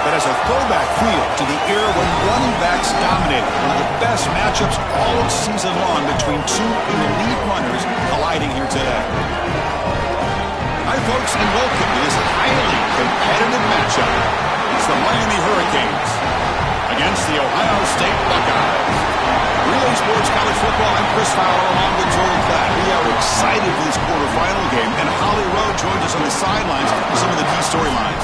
that has a throwback feel to the era when running backs dominated. One of the best matchups all season long between two elite runners colliding here today. Hi, folks, and welcome to this highly competitive matchup. It's the Miami Hurricanes against the Ohio State Buckeyes. Relay Sports College Football, I'm Chris Fowler along with Joel Klatt. We are excited for this quarterfinal game, and Holly Rowe joins us on the sidelines with some of the key storylines.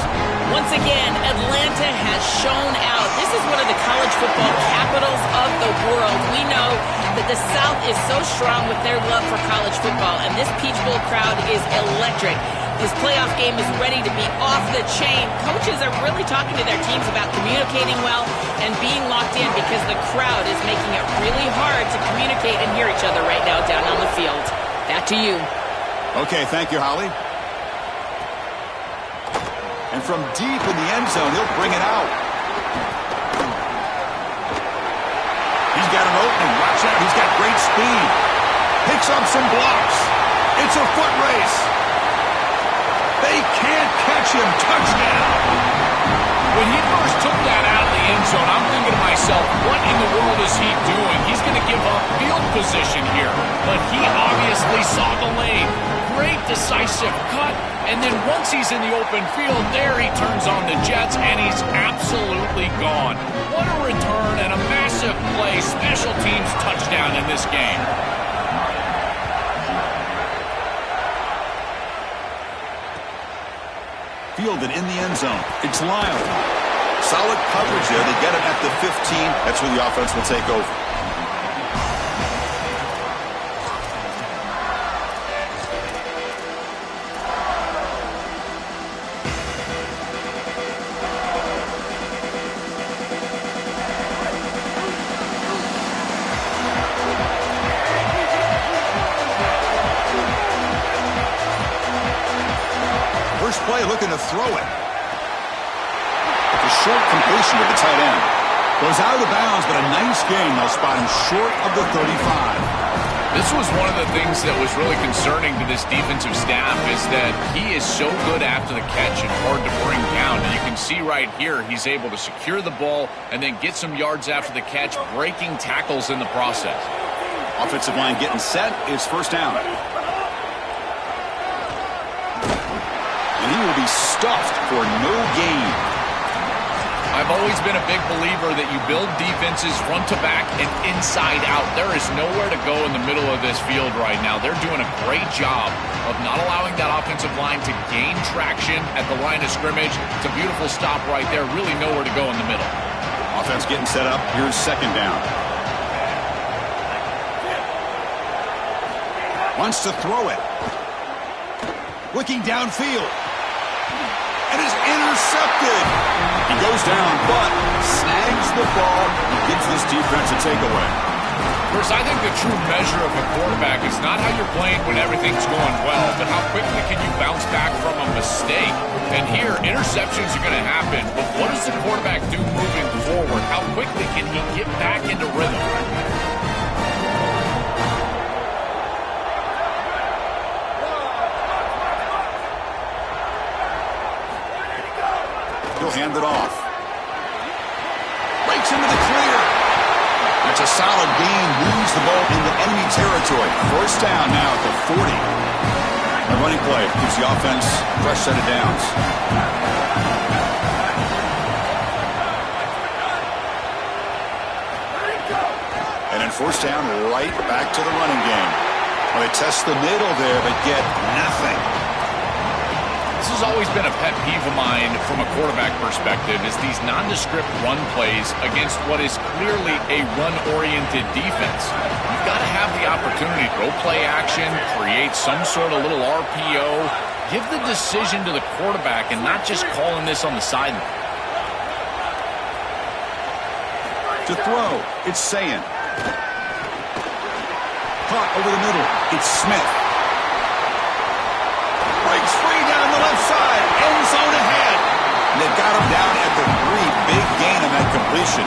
Once again, Atlanta has shown out. This is one of the college football capitals of the world. We know that the South is so strong with their love for college football, and this Peach Bowl crowd is electric. This playoff game is ready to be off the chain. Coaches are really talking to their teams about communicating well and being locked in because the crowd is making it really hard to communicate and hear each other right now down on the field. Back to you. Okay, thank you, Holly. And from deep in the end zone, he'll bring it out. He's got an opening. Watch out. He's got great speed. Picks up some blocks. It's a foot race. They can't catch him. Touchdown. When he first took that out of the end zone, I'm thinking to myself, what in the world is he doing? He's going to give up field position here. But he obviously saw the lane. Great decisive cut. And then once he's in the open field, there he turns on the jets, and he's absolutely gone. What a return and a massive play. Special teams touchdown in this game. Fielded in the end zone. It's Lyle. Solid coverage there. They get him at the 15. That's where the offense will take over. Play looking to throw it. It's a short completion to the tight end. Goes out of bounds, but a nice gain. They'll spot him short of the 35. This was one of the things that was really concerning to this defensive staff is that he is so good after the catch and hard to bring down. And you can see right here he's able to secure the ball and then get some yards after the catch, breaking tackles in the process. Offensive line getting set. It's first down. And he will be stuffed for no gain. I've always been a big believer that you build defenses front to back and inside out. There is nowhere to go in the middle of this field right now. They're doing a great job of not allowing that offensive line to gain traction at the line of scrimmage. It's a beautiful stop right there. Really nowhere to go in the middle. Offense getting set up. Here's second down. Wants to throw it. Looking downfield. And is intercepted. He goes down, but snags the ball and gives this defense a takeaway. Chris, I think the true measure of a quarterback is not how you're playing when everything's going well, but how quickly can you bounce back from a mistake. And here, interceptions are going to happen, but what does the quarterback do moving forward? How quickly can he get back into rhythm? He'll hand it off. Breaks into the clear. That's a solid gain. Moves the ball into enemy territory. First down now at the 40. A running play gives the offense a fresh set of downs. And then first down, right back to the running game. Well, they test the middle there, but get nothing. This has always been a pet peeve of mine from a quarterback perspective is these nondescript run plays against what is clearly a run-oriented defense. You've got to have the opportunity to go play action, create some sort of little RPO, give the decision to the quarterback and not just calling this on the sideline. To throw, it's Sayin. Caught over the middle, it's Smith. Breaks free down the left side. End zone ahead. And they've got him down at the 3. Big gain on that completion.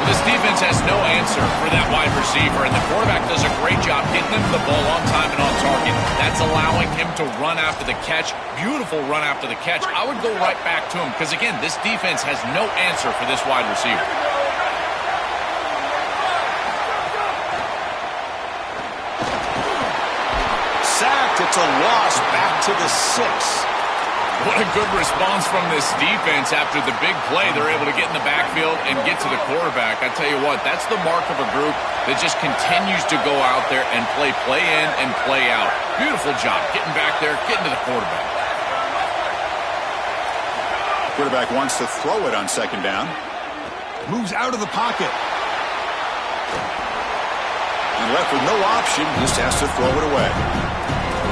This defense has no answer for that wide receiver, and the quarterback does a great job getting him the ball on time and on target. That's allowing him to run after the catch. Beautiful run after the catch. I would go right back to him because, again, this defense has no answer for this wide receiver. Sacked. It's a loss back to the 6. What a good response from this defense after the big play. They're able to get in the backfield and get to the quarterback. I tell you what, that's the mark of a group that just continues to go out there and play in and play out. Beautiful job getting back there, getting to the quarterback. Quarterback wants to throw it on second down. Moves out of the pocket. And left with no option, just has to throw it away.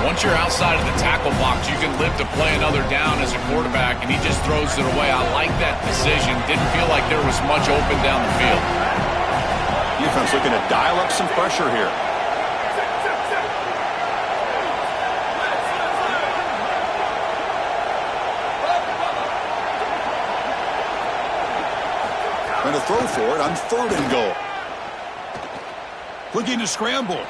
Once you're outside of the tackle box, you can live to play another down as a quarterback, and he just throws it away. I like that decision. Didn't feel like there was much open down the field. Defense looking to dial up some pressure here. Going to throw for it on 3rd and goal. Looking to scramble.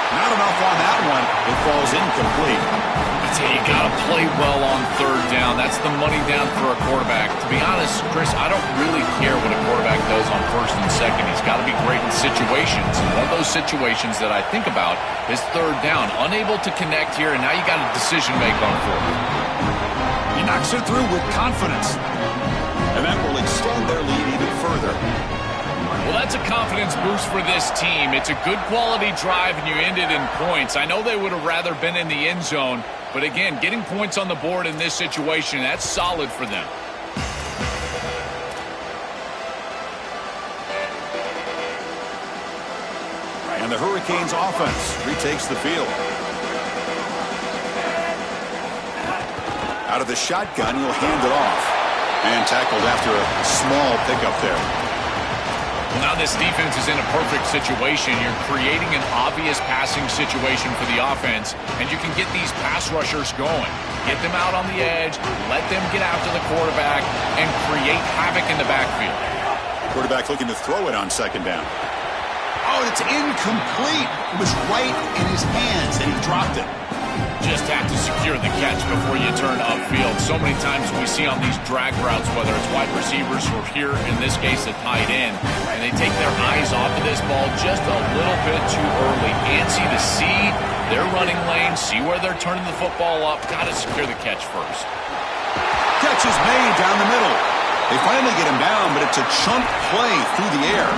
Not enough on that one. It falls incomplete. I tell you, you got to play well on 3rd down. That's the money down for a quarterback. To be honest, Chris, I don't really care what a quarterback does on 1st and 2nd. He's got to be great in situations. And one of those situations that I think about is 3rd down. Unable to connect here, and now you got a decision to make on 4th. He knocks it through with confidence. And that will extend their lead even further. Well, that's a confidence boost for this team. It's a good quality drive, and you end it in points. I know they would have rather been in the end zone, but again, getting points on the board in this situation, that's solid for them. And the Hurricanes offense retakes the field. Out of the shotgun, he'll hand it off. And tackled after a small pickup there. Well, now this defense is in a perfect situation. You're creating an obvious passing situation for the offense, and you can get these pass rushers going. Get them out on the edge, let them get after the quarterback, and create havoc in the backfield. Quarterback looking to throw it on 2nd down. Oh, it's incomplete. It was right in his hands, and he dropped it. Just have to secure the catch before you turn upfield. So many times we see on these drag routes, whether it's wide receivers or here, in this case, a tight end, and they take their eyes off of this ball just a little bit too early. Antsy to see their running lane, see where they're turning the football up. Got to secure the catch first. Catch is made down the middle. They finally get him down, but it's a chunk play through the air.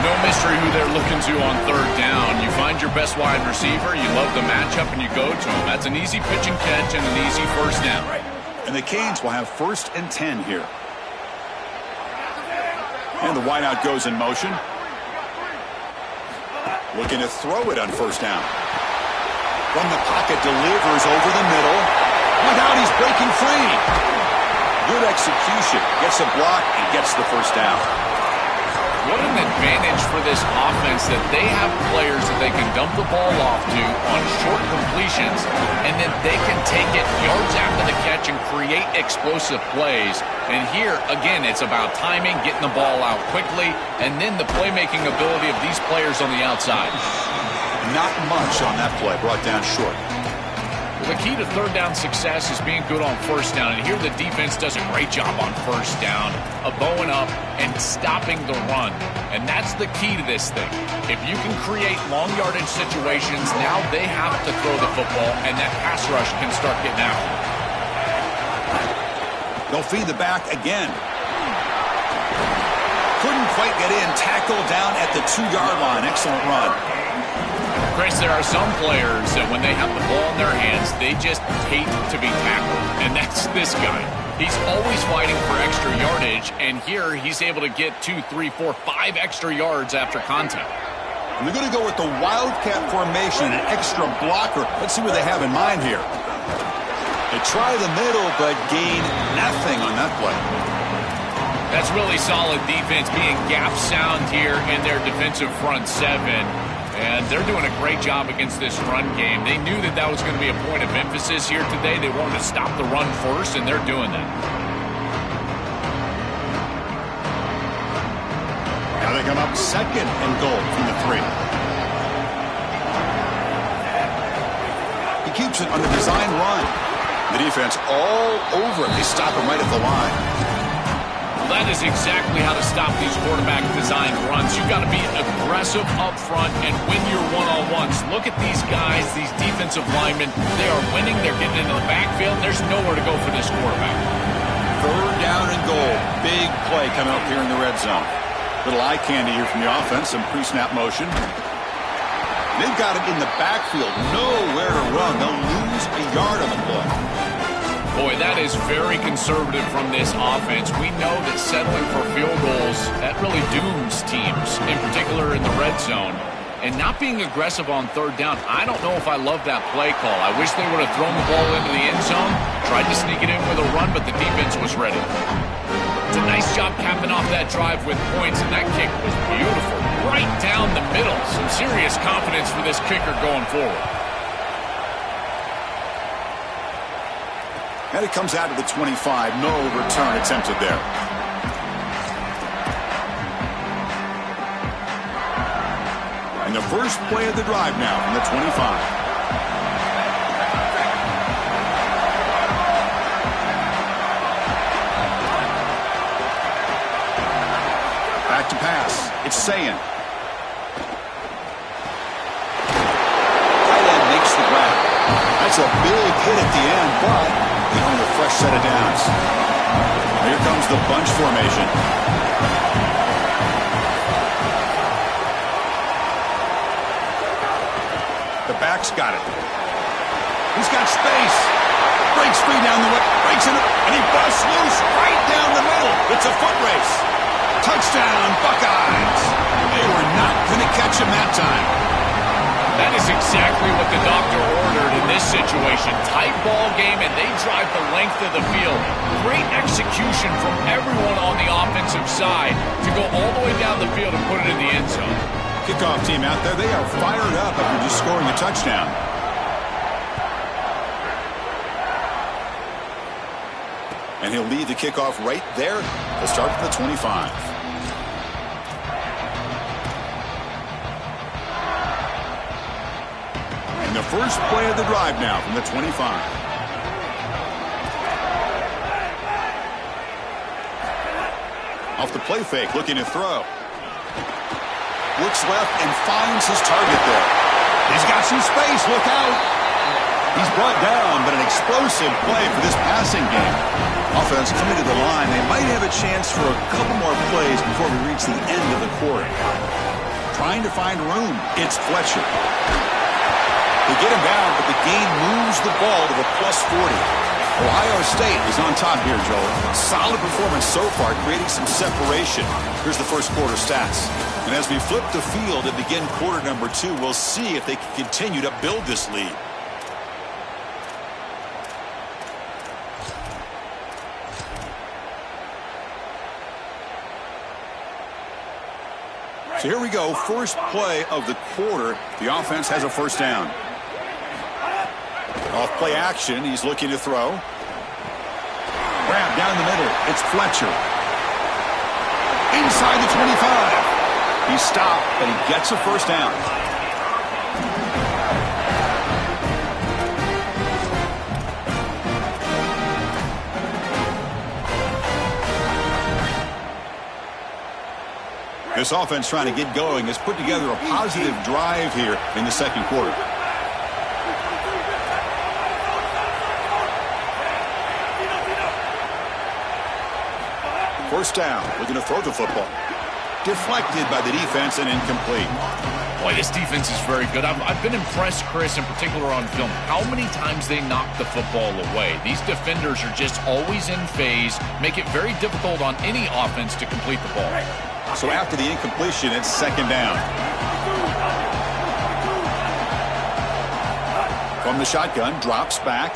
No mystery who they're looking to on 3rd down. You find your best wide receiver, you love the matchup, and you go to him. That's an easy pitch and catch and an easy 1st down. And the Canes will have 1st and 10 here. And the wideout goes in motion. Looking to throw it on 1st down. From the pocket, delivers over the middle. Look out, he's breaking free. Good execution. Gets a block and gets the 1st down. What an advantage for this offense that they have players that they can dump the ball off to on short completions, and then they can take it yards after the catch and create explosive plays. And here, again, it's about timing, getting the ball out quickly, and then the playmaking ability of these players on the outside. Not much on that play, brought down short. The key to 3rd down success is being good on 1st down, and here the defense does a great job on 1st down, bowing up and stopping the run, and that's the key to this thing. If you can create long yardage situations, now they have to throw the football, and that pass rush can start getting after it. They'll feed the back again. Couldn't quite get in, tackled down at the 2-yard line. Excellent run. Chris, there are some players that when they have the ball in their hands, they just hate to be tackled. And that's this guy. He's always fighting for extra yardage, and here he's able to get 2, 3, 4, 5 extra yards after contact. And they're going to go with the Wildcat formation, an extra blocker. Let's see what they have in mind here. They try the middle, but gain nothing on that play. That's really solid defense, being gap sound here in their defensive front 7. And they're doing a great job against this run game. They knew that that was going to be a point of emphasis here today. They wanted to stop the run first, and they're doing that. going to come up second and goal from the 3. He keeps it on the design run. The defense all over it. They stop him right at the line. Well, that is exactly how to stop these quarterback design runs. You've got to be aggressive up front and win your one-on-ones. Look at these guys, these defensive linemen. They are winning. They're getting into the backfield. There's nowhere to go for this quarterback. 3rd down and goal. Big play coming up here in the red zone. Little eye candy here from the offense. Some pre-snap motion. They've got it in the backfield. Nowhere to run. They'll lose a yard on the play. Boy, that is very conservative from this offense. We know that settling for field goals, that really dooms teams, in particular in the red zone. And not being aggressive on 3rd down, I don't know if I love that play call. I wish they would have thrown the ball into the end zone, tried to sneak it in with a run, but the defense was ready. It's a nice job capping off that drive with points, and that kick was beautiful. Right down the middle. Some serious confidence for this kicker going forward. And it comes out to the 25. No return attempted there. And the first play of the drive now from the 25. Back to pass. It's Sayan. Tight end makes the grab. That's a big hit at the end, but they don't have a fresh set of downs. Here comes the bunch formation. The back's got it. He's got space. Breaks free down the way. Breaks in, and he busts loose right down the middle. It's a foot race. Touchdown, Buckeyes. They were not going to catch him that time. That is exactly what the doctor ordered in this situation. Tight ball game, and they drive the length of the field. Great execution from everyone on the offensive side to go all the way down the field and put it in the end zone. Kickoff team out there, they are fired up after just scoring a touchdown. And he'll lead the kickoff right there. They'll start from the 25. And the first play of the drive now from the 25. Off the play fake, looking to throw. Looks left and finds his target there. He's got some space, look out. He's brought down, but an explosive play for this passing game. Offense coming to the line. They might have a chance for a couple more plays before we reach the end of the quarter. Trying to find room. It's Fletcher. They get him down, but the gain moves the ball to the +40. Ohio State is on top here, Joel. Solid performance so far, creating some separation. Here's the first quarter stats. And as we flip the field and begin quarter number 2, we'll see if they can continue to build this lead. So here we go, first play of the quarter. The offense has a first down. Off play action, he's looking to throw. Grab down the middle, it's Fletcher. Inside the 25. He stopped, but he gets a first down. This offense trying to get going has put together a positive drive here in the second quarter. First down, looking to throw the football. Deflected by the defense and incomplete. Boy, this defense is very good. I've been impressed, Chris, in particular on film, how many times they knock the football away. These defenders are just always in phase, make it very difficult on any offense to complete the ball. So after the incompletion, it's second down. From the shotgun, drops back.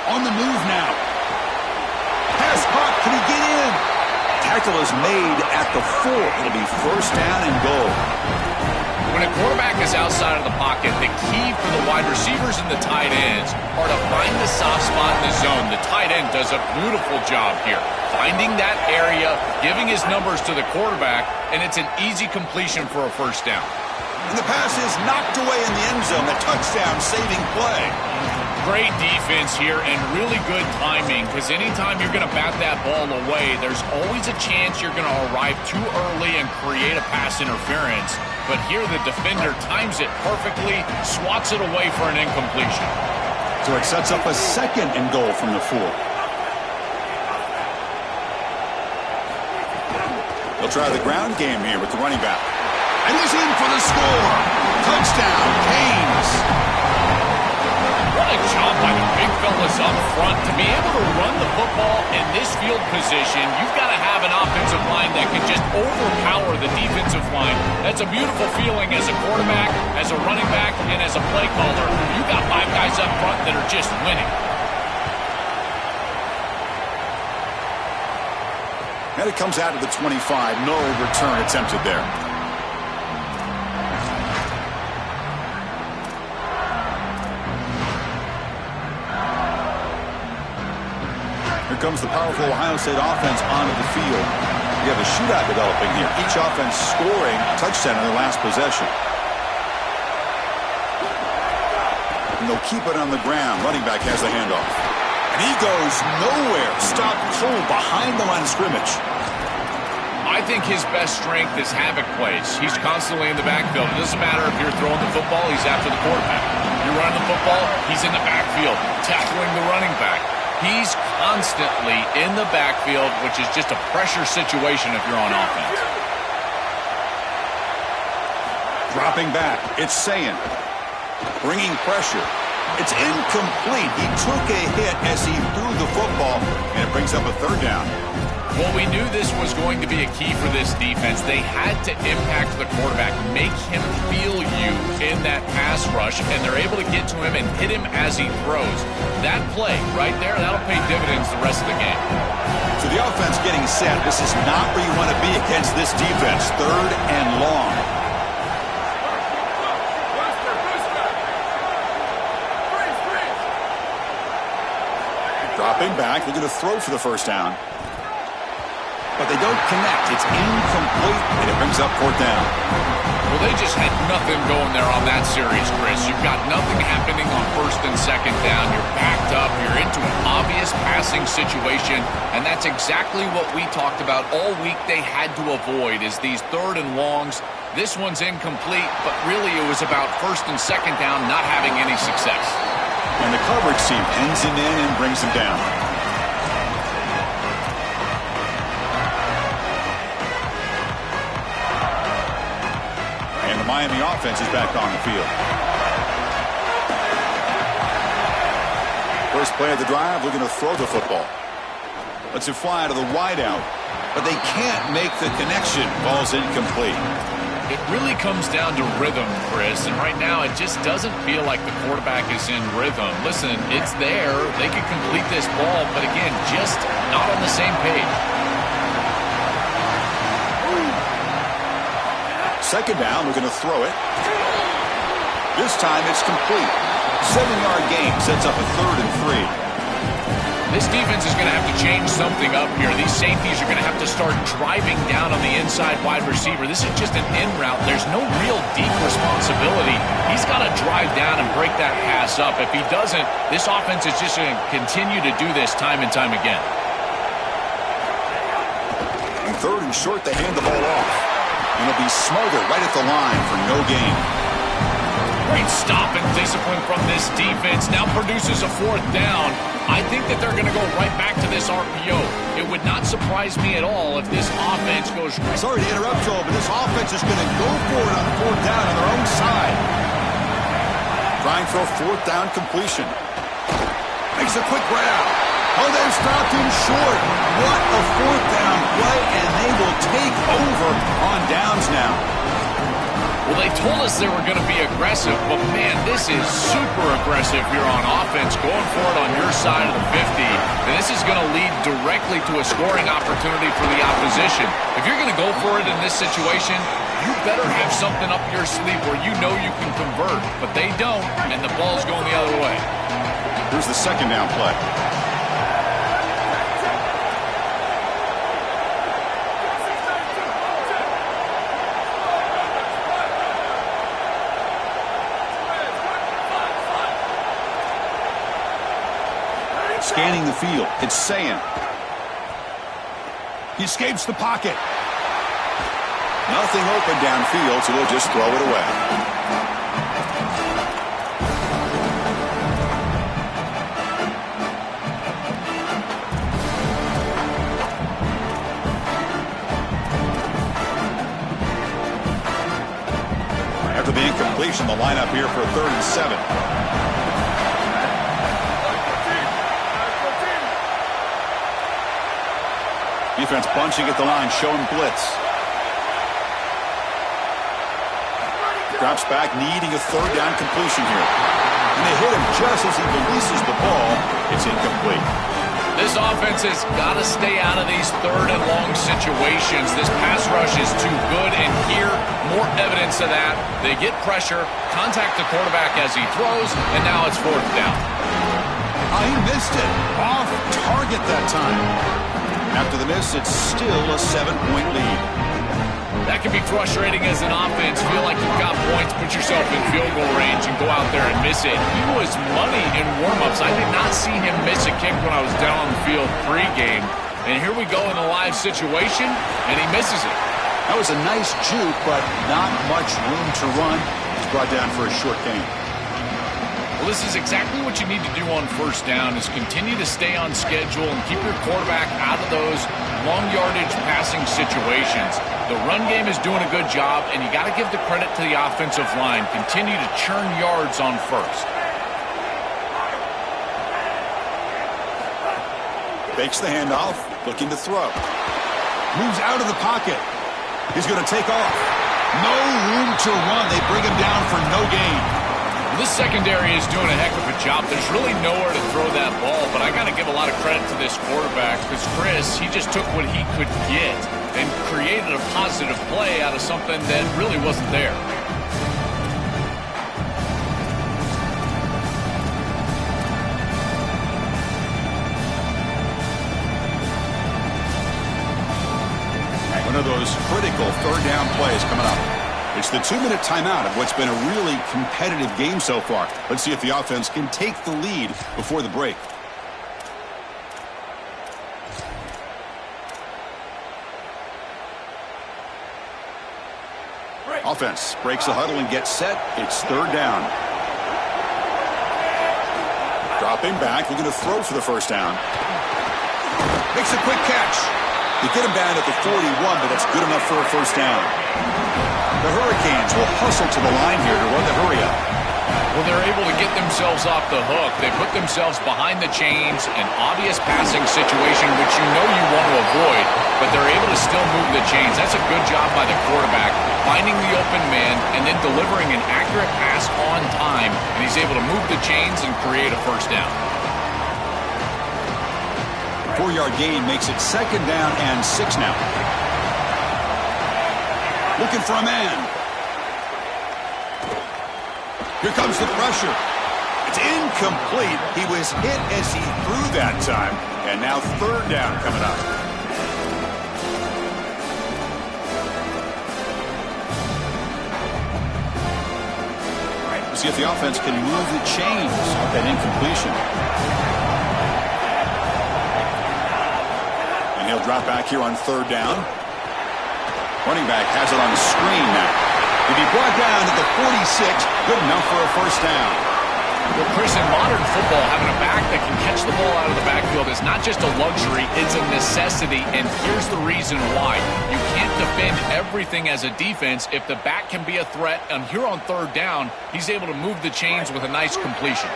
On the move now. Pass caught. Can he get in? tackle is made at the 4. It'll be first down and goal. When a quarterback is outside of the pocket, the key for the wide receivers and the tight ends are to find the soft spot in the zone. The tight end does a beautiful job here, finding that area, giving his numbers to the quarterback, and it's an easy completion for a first down. And the pass is knocked away in the end zone. A touchdown-saving play. Great defense here and really good timing, because anytime you're going to bat that ball away, there's always a chance you're going to arrive too early and create a pass interference. But here the defender times it perfectly, swats it away for an incompletion. So it sets up a second and goal from the 4. They'll try the ground game here with the running back. And he's in for the score. Touchdown, Canes. What a job by the big fellas up front. To be able to run the football in this field position, you've got to have an offensive line that can just overpower the defensive line. That's a beautiful feeling as a quarterback, as a running back, and as a play caller. You've got 5 guys up front that are just winning. And it comes out of the 25. No return attempted there. Here comes the powerful Ohio State offense onto the field. We have a shootout developing here. Each offense scoring a touchdown in their last possession. And they'll keep it on the ground. Running back has the handoff. And he goes nowhere. Stopped cold behind the line of scrimmage. I think his best strength is havoc plays. He's constantly in the backfield. It doesn't matter if you're throwing the football, he's after the quarterback. You're running the football, he's in the backfield, tackling the running back. He's constantly in the backfield, which is just a pressure situation if you're on offense. Dropping back, it's Sayin. Bringing pressure. It's incomplete. He took a hit as he threw the football, and it brings up a third down. Well, we knew this was going to be a key for this defense. They had to impact the quarterback, make him feel you in that pass rush, and they're able to get to him and hit him as he throws. That play right there, that'll pay dividends the rest of the game. So the offense getting set. This is not where you want to be against this defense. Third and long. Dropping back, they're going to throw for the first down. But they don't connect. It's incomplete, and it brings up fourth down. Well, they just had nothing going there on that series, Chris. You've got nothing happening on first and second down. You're backed up. You're into an obvious passing situation, and that's exactly what we talked about all week they had to avoid is these third and longs. This one's incomplete, but really it was about first and second down not having any success. And the coverage team pins him in and brings him down. And the Miami offense is back on the field. First play of the drive, looking to throw the football. Lets it fly to the wideout, but they can't make the connection. Ball's incomplete. It really comes down to rhythm, Chris, and right now it just doesn't feel like the quarterback is in rhythm. Listen, it's there. They could complete this ball, but again, just not on the same page. Second down, we're going to throw it. This time it's complete. 7-yard gain sets up a 3rd and 3. This defense is going to have to change something up here. These safeties are going to have to start driving down on the inside wide receiver. This is just an in route. There's no real deep responsibility. He's got to drive down and break that pass up. If he doesn't, this offense is just going to continue to do this time and time again. And 3rd and short, they hand the ball off. And it'll be Smothers right at the line for no gain. Great stop and discipline from this defense. Now produces a 4th down. I think that they're going to go right back to this RPO. It would not surprise me at all if this offense goes right. Sorry to interrupt, Joel, but this offense is going to go for it on 4th down on their own side. Trying for a 4th down completion. Makes a quick grab. Oh, they've stopped him short. What a 4th down play, and they will take over on downs now. Well, they told us they were going to be aggressive, but man, this is super aggressive here on offense, going for it on your side of the 50. And this is going to lead directly to a scoring opportunity for the opposition. If you're going to go for it in this situation, you better have something up your sleeve where you know you can convert. But they don't, and the ball's going the other way. Here's the second down play. Scanning the field, it's Sayan. He escapes the pocket. Nothing open downfield, so they'll just throw it away. After the incompletion, the lineup here for a 3rd and 7. Defense bunching at the line, showing blitz. Drops back, needing a 3rd down completion here. And they hit him just as he releases the ball. It's incomplete. This offense has got to stay out of these 3rd and long situations. This pass rush is too good, and here, more evidence of that. They get pressure, contact the quarterback as he throws, and now it's 4th down. He missed it. Off target that time. After the miss, it's still a 7-point lead. That can be frustrating as an offense. Feel like you've got points, put yourself in field goal range, and go out there and miss it. He was money in warm-ups. I did not see him miss a kick when I was down on the field pregame. And here we go in a live situation, and he misses it. That was a nice juke, but not much room to run. He's brought down for a short gain. Well, this is exactly what you need to do on 1st down, is continue to stay on schedule and keep your quarterback out of those long yardage passing situations. The run game is doing a good job, and you got to give the credit to the offensive line. Continue to churn yards on 1st. Fakes the handoff, looking to throw. Moves out of the pocket. He's going to take off. No room to run. They bring him down for no gain. This secondary is doing a heck of a job. There's really nowhere to throw that ball, but I got to give a lot of credit to this quarterback because Chris, he just took what he could get and created a positive play out of something that really wasn't there. One of those critical 3rd down plays coming up. It's the 2-minute timeout of what's been a really competitive game so far. Let's see if the offense can take the lead before the break. Offense breaks the huddle and gets set. It's 3rd down. Dropping back, looking to throw for the 1st down. Makes a quick catch. They get him down at the 41, but that's good enough for a 1st down. The Hurricanes will hustle to the line here to run the hurry up. Well, they're able to get themselves off the hook. They put themselves behind the chains, an obvious passing situation, which you know you want to avoid, but they're able to still move the chains. That's a good job by the quarterback, finding the open man and then delivering an accurate pass on time, and he's able to move the chains and create a 1st down. 4-yard gain makes it 2nd down and 6 now. Looking for a man. Here comes the pressure. It's incomplete. He was hit as he threw that time. And now 3rd down coming up. Let's see if the offense can move the chains with that incompletion. And he'll drop back here on 3rd down. Running back has it on the screen now. He'll be brought down at the 46. Good enough for a 1st down. Well, Chris, in modern football, having a back that can catch the ball out of the backfield is not just a luxury, it's a necessity, and here's the reason why. You can't defend everything as a defense if the back can be a threat, and here on 3rd down, he's able to move the chains with a nice completion.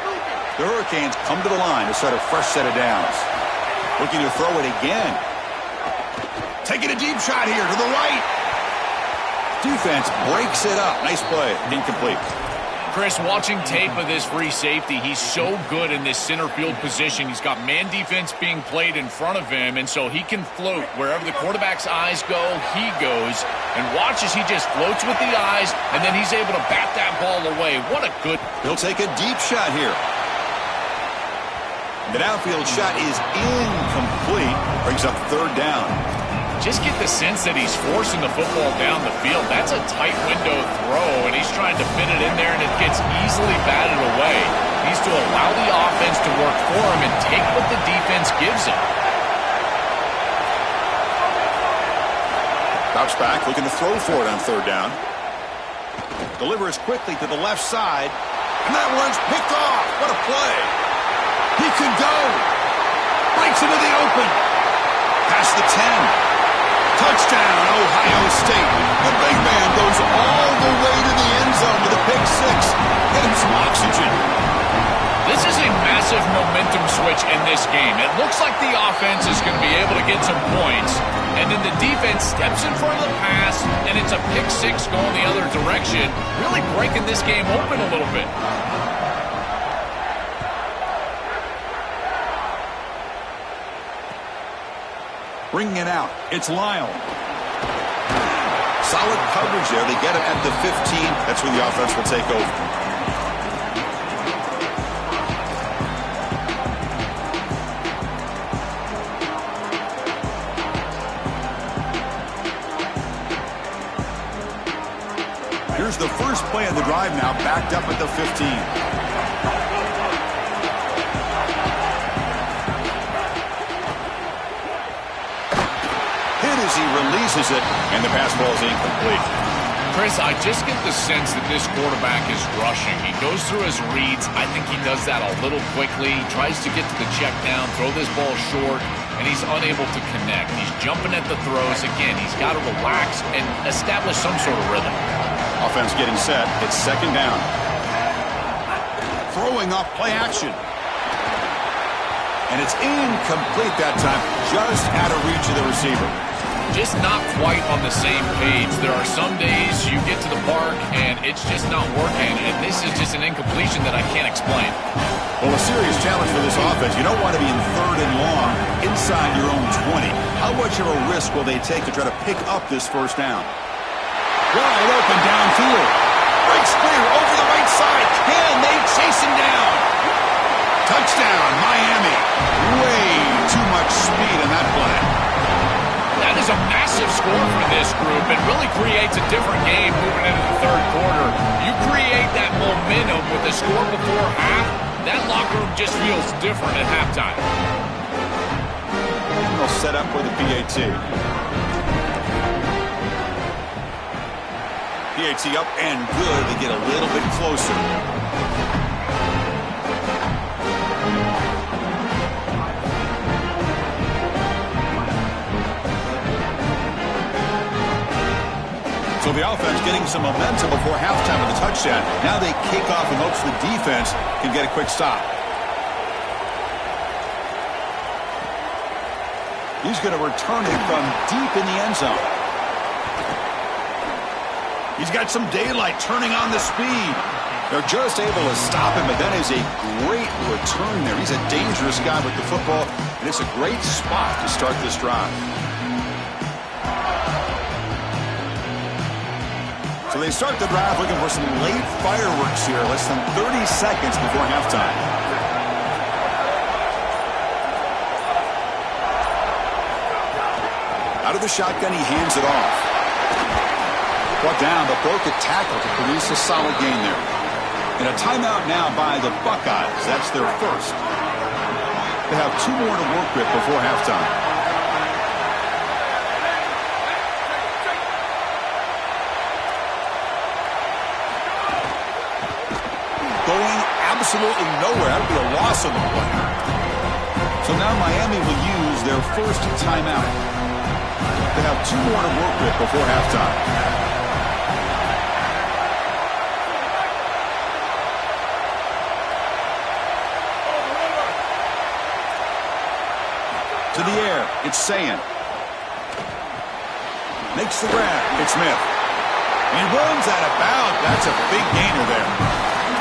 The Hurricanes come to the line to start a fresh set of downs. Looking to throw it again. Taking a deep shot here to the right. Defense breaks it up. Nice play. Incomplete. Chris, watching tape of this free safety, he's so good in this center field position. He's got man defense being played in front of him, and so he can float. Wherever the quarterback's eyes go, he goes. And watch as he just floats with the eyes, and then he's able to bat that ball away. What a good... He'll take a deep shot here. The downfield shot is incomplete. Brings up third down. Just get the sense that he's forcing the football down the field. That's a tight window throw, and he's trying to fit it in there, and it gets easily batted away. He needs to allow the offense to work for him and take what the defense gives him. Bounce back, looking to throw for it on third down. Delivers quickly to the left side, and that one's picked off. What a play. He could go. Breaks into the open. Past the 10. Touchdown, Ohio State. The big man goes all the way to the end zone with a pick six. Get him some oxygen. This is a massive momentum switch in this game. It looks like the offense is going to be able to get some points, and then the defense steps in front of the pass, and it's a pick six going the other direction, really breaking this game open a little bit. Bringing it out, it's Lyle. Solid coverage there. They get him at the 15. That's where the offense will take over. Here's the first play of the drive now, backed up at the 15. As he releases it, and the pass ball is incomplete. Chris, I just get the sense that this quarterback is rushing. He goes through his reads. I think he does that a little quickly. He tries to get to the check down, throw this ball short, and he's unable to connect. He's jumping at the throws. Again, he's got to relax and establish some sort of rhythm. Offense getting set. It's second down. Throwing off play action. And it's incomplete that time. Just out of reach of the receiver. Just not quite on the same page. There are some days you get to the park and it's just not working, and this is just an incompletion that I can't explain. Well, a serious challenge for this offense. You don't want to be in third and long inside your own 20. How much of a risk will they take to try to pick up this first down? Wide open downfield. Breaks clear over the right side. Can they chase him down? Touchdown, Miami. Way too much speed in that play. That is a massive score for this group. It really creates a different game moving into the third quarter. You create that momentum with the score before half, that locker room just feels different at halftime. They'll set up with a PAT. PAT up and good. They get a little bit closer. So the offense getting some momentum before halftime with a touchdown. Now they kick off in hopes the defense can get a quick stop. He's going to return it from deep in the end zone. He's got some daylight turning on the speed. They're just able to stop him, but that is a great return there. He's a dangerous guy with the football, and it's a great spot to start this drive. So they start the drive looking for some late fireworks here, less than 30 seconds before halftime. Out of the shotgun, he hands it off. Brought down, but broke a tackle to produce a solid gain there. And a timeout now by the Buckeyes. That's their first. They have two more to work with before halftime. Going absolutely nowhere. That would be a loss on the play. So now Miami will use their first timeout. They have two more to work with before halftime. To the air, it's Sayin. Makes the grab. It's Smith. He runs out of bounds. That's a big gainer there.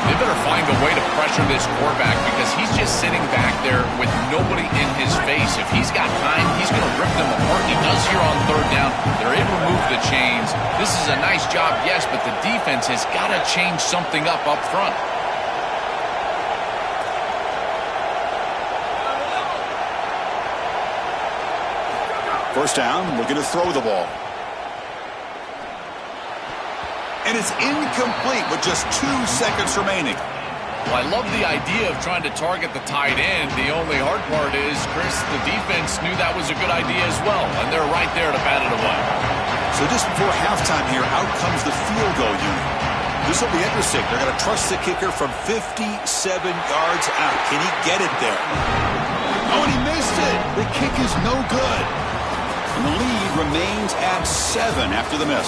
They better find a way to pressure this quarterback because he's just sitting back there with nobody in his face. If he's got time, he's going to rip them apart. He does here on third down. They're able to move the chains. This is a nice job, yes, but the defense has got to change something up front. First down, looking to throw the ball. And it's incomplete with just 2 seconds remaining. Well, I love the idea of trying to target the tight end. The only hard part is, Chris, the defense knew that was a good idea as well, and they're right there to bat it away. So just before halftime here, out comes the field goal unit. This will be interesting. They're going to trust the kicker from 57 yards out. Can he get it there? Oh, and he missed it. The kick is no good. And the lead remains at 7 after the miss.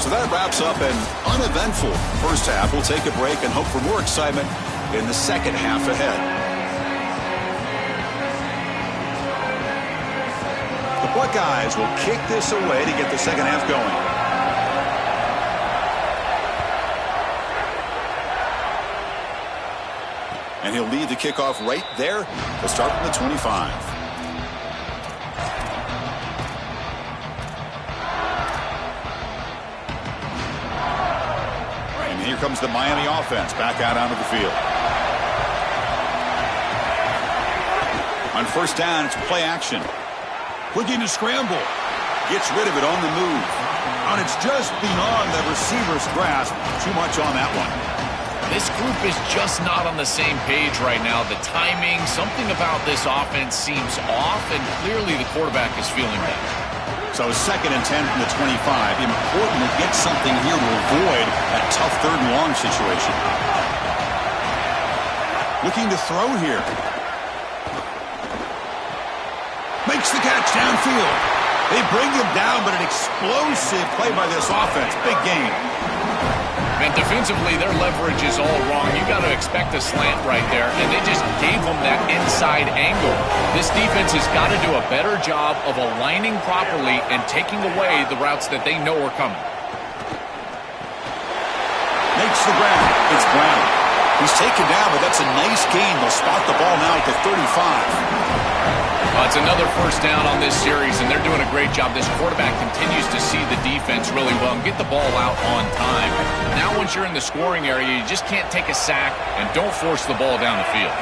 So that wraps up an uneventful first half. We'll take a break and hope for more excitement in the second half ahead. The Buckeyes will kick this away to get the second half going. And he'll lead the kickoff right there to start from the 25. Here comes the Miami offense back out onto the field. On first down, it's play action. Looking to scramble. Gets rid of it on the move. And it's just beyond the receiver's grasp. Too much on that one. This group is just not on the same page right now. The timing, something about this offense seems off, and clearly the quarterback is feeling that. So 2nd and 10 from the 25. Important to get something here to avoid that tough 3rd and long situation. Looking to throw here. Makes the catch downfield. They bring him down, but an explosive play by this offense. Big game. And defensively, their leverage is all wrong. You got to expect a slant right there, and they just gave them that inside angle. This defense has got to do a better job of aligning properly and taking away the routes that they know are coming. Makes the grab. It's Brown. He's taken down, but that's a nice gain. They'll spot the ball now at the 35. It's another first down on this series, and they're doing a great job. This quarterback continues to see the defense really well and get the ball out on time. Now once you're in the scoring area, you just can't take a sack and don't force the ball down the field.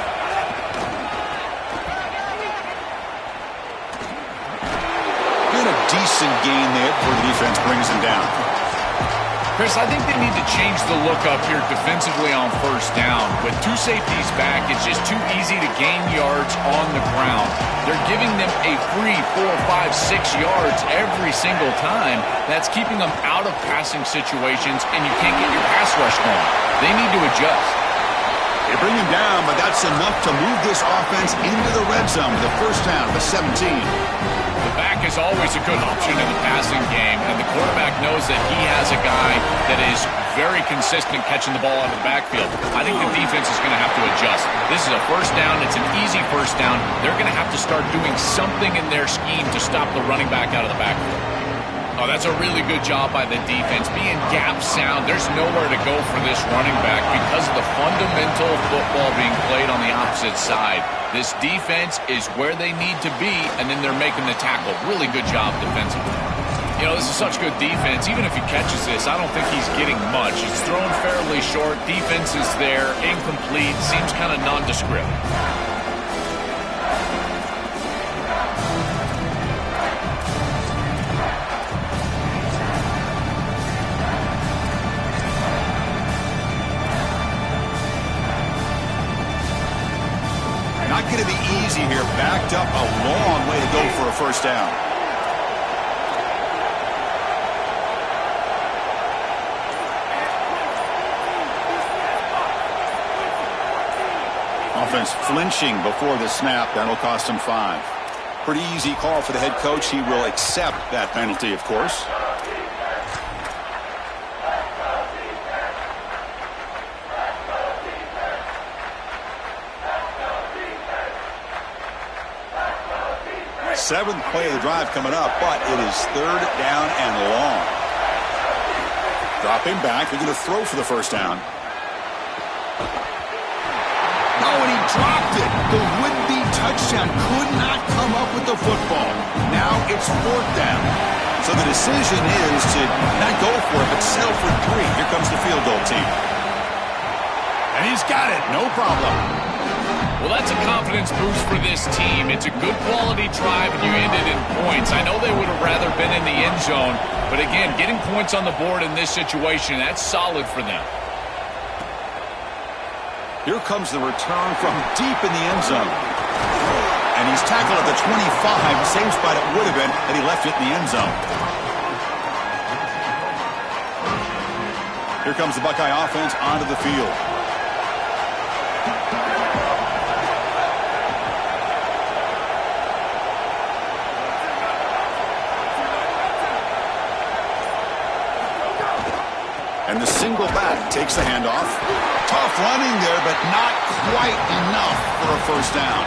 Been a decent gain there before the defense brings him down. Chris, I think they need to change the look up here defensively on first down. With 2 safeties back, it's just too easy to gain yards on the ground. They're giving them a free 4, 5, 6 yards every single time. That's keeping them out of passing situations, and you can't get your pass rush going. They need to adjust. They bring him down, but that's enough to move this offense into the red zone. The first down, the 17. The back is always a good option in the passing game, and the quarterback knows that he has a guy that is very consistent catching the ball out of the backfield. I think the defense is going to have to adjust. This is a first down. It's an easy first down. They're going to have to start doing something in their scheme to stop the running back out of the backfield. Oh, that's a really good job by the defense. Being gap sound, there's nowhere to go for this running back because of the fundamental football being played on the opposite side. This defense is where they need to be, and then they're making the tackle. Really good job defensively. You know, this is such good defense. Even if he catches this, I don't think he's getting much. He's thrown fairly short. Defense is there, incomplete, seems kind of nondescript. Not going to be easy here. Backed up a long way to go for a first down. Offense flinching before the snap. That'll cost him 5. Pretty easy call for the head coach. He will accept that penalty, of course. Seventh play of the drive coming up, but it is 3rd down and long. Dropping back, they're going to throw for the first down. Oh, and he dropped it. The would-be touchdown could not come up with the football. Now it's fourth down. So the decision is to not go for it, but settle for 3. Here comes the field goal team. And he's got it. No problem. Well, that's a confidence boost for this team. It's a good quality drive, and you ended in points. I know they would have rather been in the end zone, but again, getting points on the board in this situation, that's solid for them. Here comes the return from deep in the end zone. And he's tackled at the 25, same spot it would have been had he left it in the end zone. Here comes the Buckeye offense onto the field. And the single back takes the handoff. Tough running there, but not quite enough for a first down.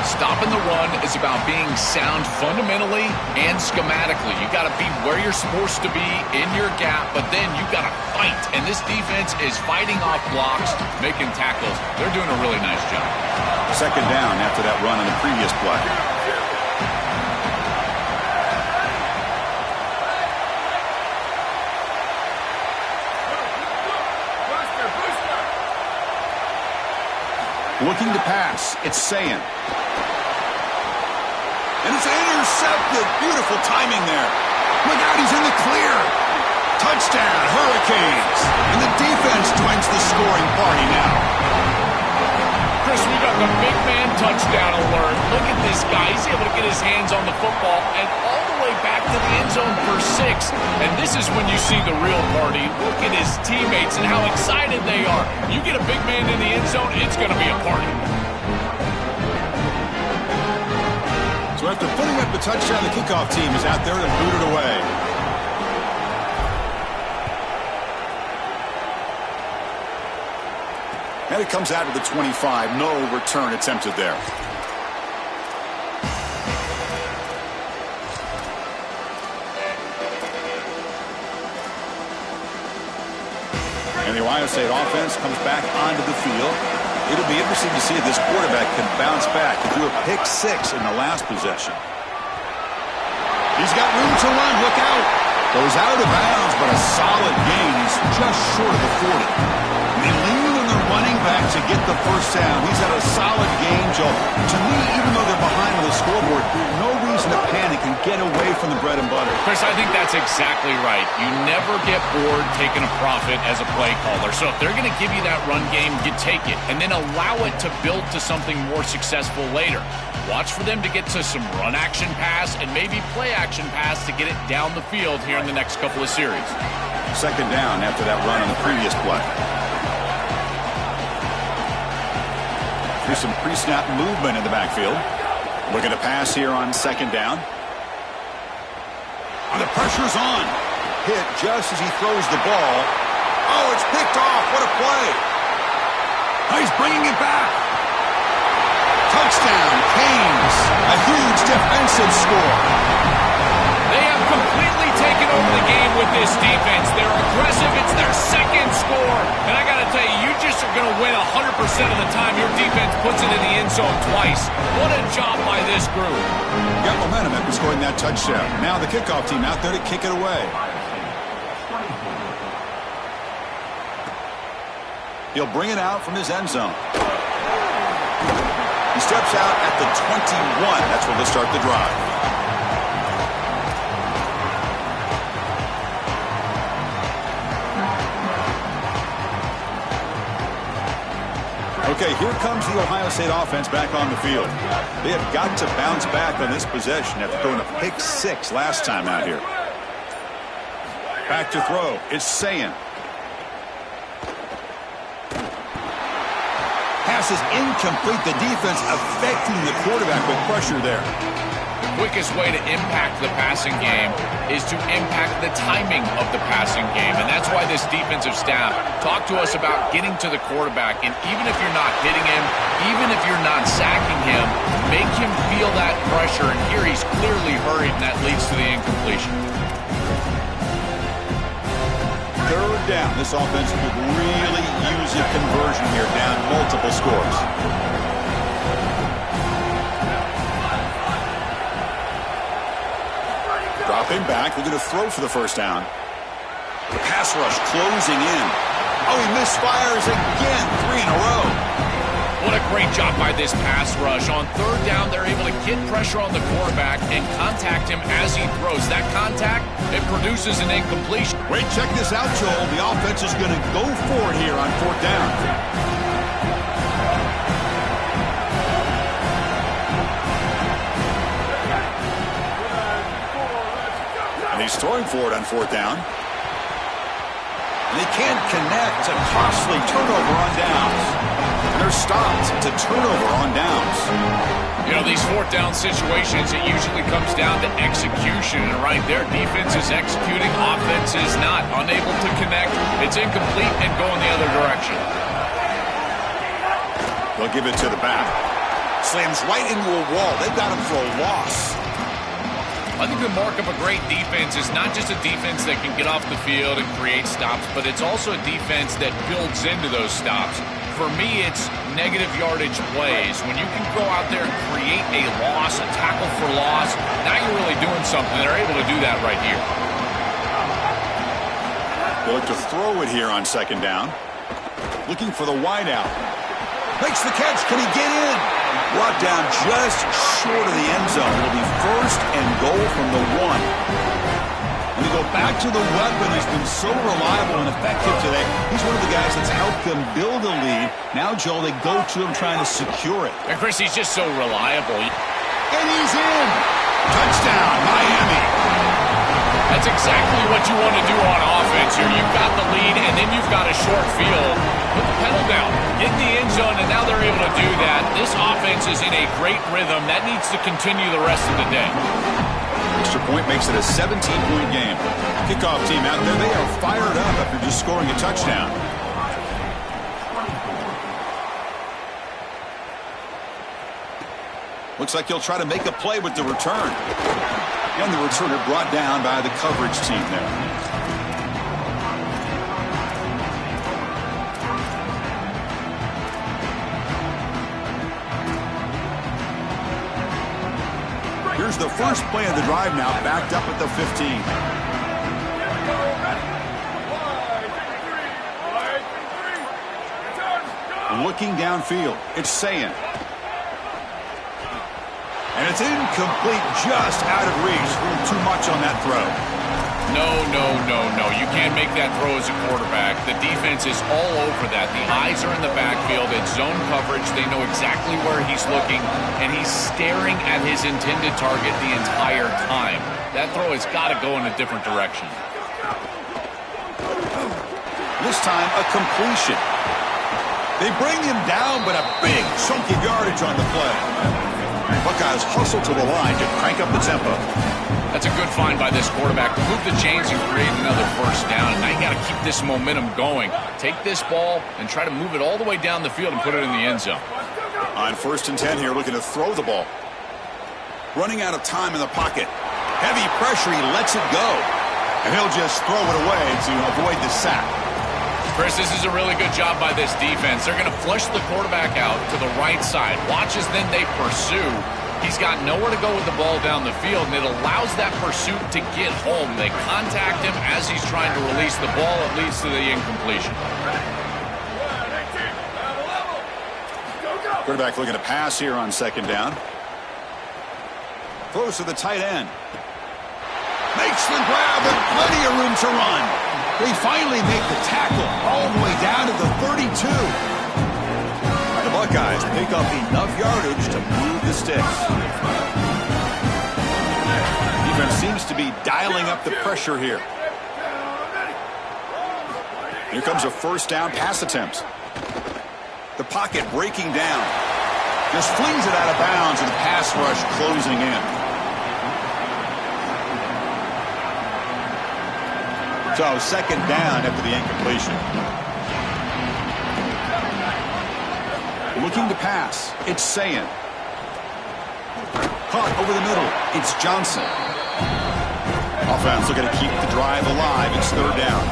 Stopping the run is about being sound fundamentally and schematically. You got to be where you're supposed to be in your gap, but then you got to fight. And this defense is fighting off blocks, making tackles. They're doing a really nice job. Second down after that run on the previous play. Looking to pass. It's Sayin. And it's intercepted. Beautiful timing there. Look out, he's in the clear. Touchdown, Hurricanes. And the defense joins the scoring party now. Chris, we got the big man touchdown alert. Look at this guy. He's able to get his hands on the football and all the way back to the end zone for 6. And this is when you see the real party. Look at his teammates and how excited they are. You get a big man in the end zone, it's going to be a party. So after putting up the touchdown, the kickoff team is out there to boot it away. And it comes out to the 25. No return attempted there. And the Ohio State offense comes back onto the field. It'll be interesting to see if this quarterback can bounce back. He threw a pick-6 in the last possession. He's got room to run. Look out. Goes out of bounds, but a solid gain. He's just short of the 40. And they lean on their running back to get the first down. He's had a solid game, Joe. To me, even though they're behind on the scoreboard, no reason to panic and get away from the bread and butter. Chris, I think that's exactly right. You never get bored taking a profit as a play caller. So if they're going to give you that run game, you take it. And then allow it to build to something more successful later. Watch for them to get to some run action pass and maybe play action pass to get it down the field here in the next couple of series. Second down after that run on the previous play. Here's some pre-snap movement in the backfield. Looking to pass here on second down. And the pressure's on. Hit just as he throws the ball. Oh, it's picked off. What a play. Oh, he's bringing it back. Touchdown, Canes. A huge defensive score. They have completely taken over the game with this defense. They're aggressive. It's their second score. And I got to tell you, you just are going to win 100% of the time your defense puts it in the end zone twice. What a job by this group. Got momentum after scoring that touchdown. Now the kickoff team out there to kick it away. He'll bring it out from his end zone. He steps out at the 21. That's where they'll start the drive. Okay, here comes the Ohio State offense back on the field. They have got to bounce back on this possession after throwing a pick-6 last time out here. Back to throw. It's Sayin. Pass is incomplete. The defense affecting the quarterback with pressure there. The quickest way to impact the passing game is to impact the timing of the passing game. And that's why this defensive staff talk to us about getting to the quarterback. And even if you're not hitting him, even if you're not sacking him, make him feel that pressure. And here he's clearly hurried, and that leads to the incompletion. down. This offense could really use a conversion here, down multiple scores. Dropping back, looking to throw for the first down. The pass rush closing in. Oh, he misfires again, 3 in a row. What a great job by this pass rush. On third down, they're able to get pressure on the quarterback and contact him as he throws. That contact, it produces an incompletion. Wait, check this out, Joel. The offense is going to go for it here on fourth down. And he's throwing for it on fourth down. And they can't connect. A costly turnover on downs. And they're stopped. It's a turnover on downs. You know, these fourth down situations, it usually comes down to execution. And right there, defense is executing, offense is not. Unable to connect, it's incomplete and going the other direction. They'll give it to the back. Slams right into a wall. They've got him for a loss. I think the mark of a great defense is not just a defense that can get off the field and create stops, but it's also a defense that builds into those stops. For me, it's negative yardage plays. When you can go out there and create a loss, a tackle for loss, now you're really doing something. They're able to do that right here. They look to throw it here on second down. Looking for the wideout. Makes the catch. Can he get in? Brought down just short of the end zone. It'll be first and goal from the 1. When you go back to the weapon, he's been so reliable and effective today. He's one of the guys that's helped them build a lead. Now, Joel, they go to him trying to secure it. And, Chris, he's just so reliable. And he's in. Touchdown, Miami. That's exactly what you want to do on offense here. You've got the lead, and then you've got a short field. Put the pedal down. Get in the end zone, and now they're able to do that. This offense is in a great rhythm. That needs to continue the rest of the day. Extra point makes it a 17-point game. Kickoff team out there, they are fired up after just scoring a touchdown. Looks like he'll try to make a play with the return. And the returner brought down by the coverage team there. Here's the first play of the drive now, backed up at the 15. Looking downfield, it's Sayin. And it's incomplete, just out of reach. A little too much on that throw. No. You can't make that throw as a quarterback. The defense is all over that. The eyes are in the backfield. It's zone coverage. They know exactly where he's looking, and he's staring at his intended target the entire time. That throw has got to go in a different direction. This time, a completion. They bring him down, but a big chunk of yardage on the play. Buckeyes hustle to the line to crank up the tempo. That's a good find by this quarterback to move the chains and create another first down. And now you got to keep this momentum going. Take this ball and try to move it all the way down the field and put it in the end zone. On 1st and 10 here, looking to throw the ball. Running out of time in the pocket. Heavy pressure, he lets it go. And he'll just throw it away to avoid the sack. Chris, this is a really good job by this defense. They're going to flush the quarterback out to the right side. Watch as then they pursue. He's got nowhere to go with the ball down the field, and it allows that pursuit to get home. They contact him as he's trying to release the ball. It leads to the incompletion. Quarterback looking to pass here on second down. Throws to the tight end. Makes the grab and plenty of room to run. They finally make the tackle all the way down to the 32. The Buckeyes pick up enough yardage to move the sticks. Defense seems to be dialing up the pressure here. Here comes a first down pass attempt. The pocket breaking down. Just flings it out of bounds and the pass rush closing in. So second down after the incompletion. Looking to pass. It's Sayin. Caught over the middle. It's Johnson. Offense looking to keep the drive alive. It's third down.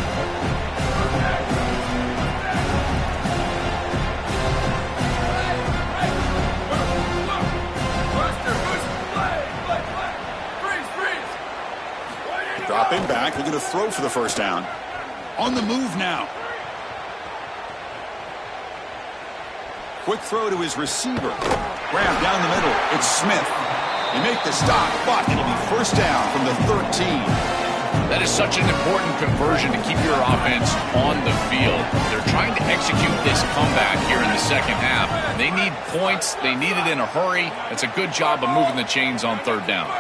Dropping back, looking to throw for the first down. On the move now. Quick throw to his receiver. Grab down the middle. It's Smith. They make the stop, but it'll be first down from the 13. That is such an important conversion to keep your offense on the field. They're trying to execute this comeback here in the second half. They need points. They need it in a hurry. It's a good job of moving the chains on third down.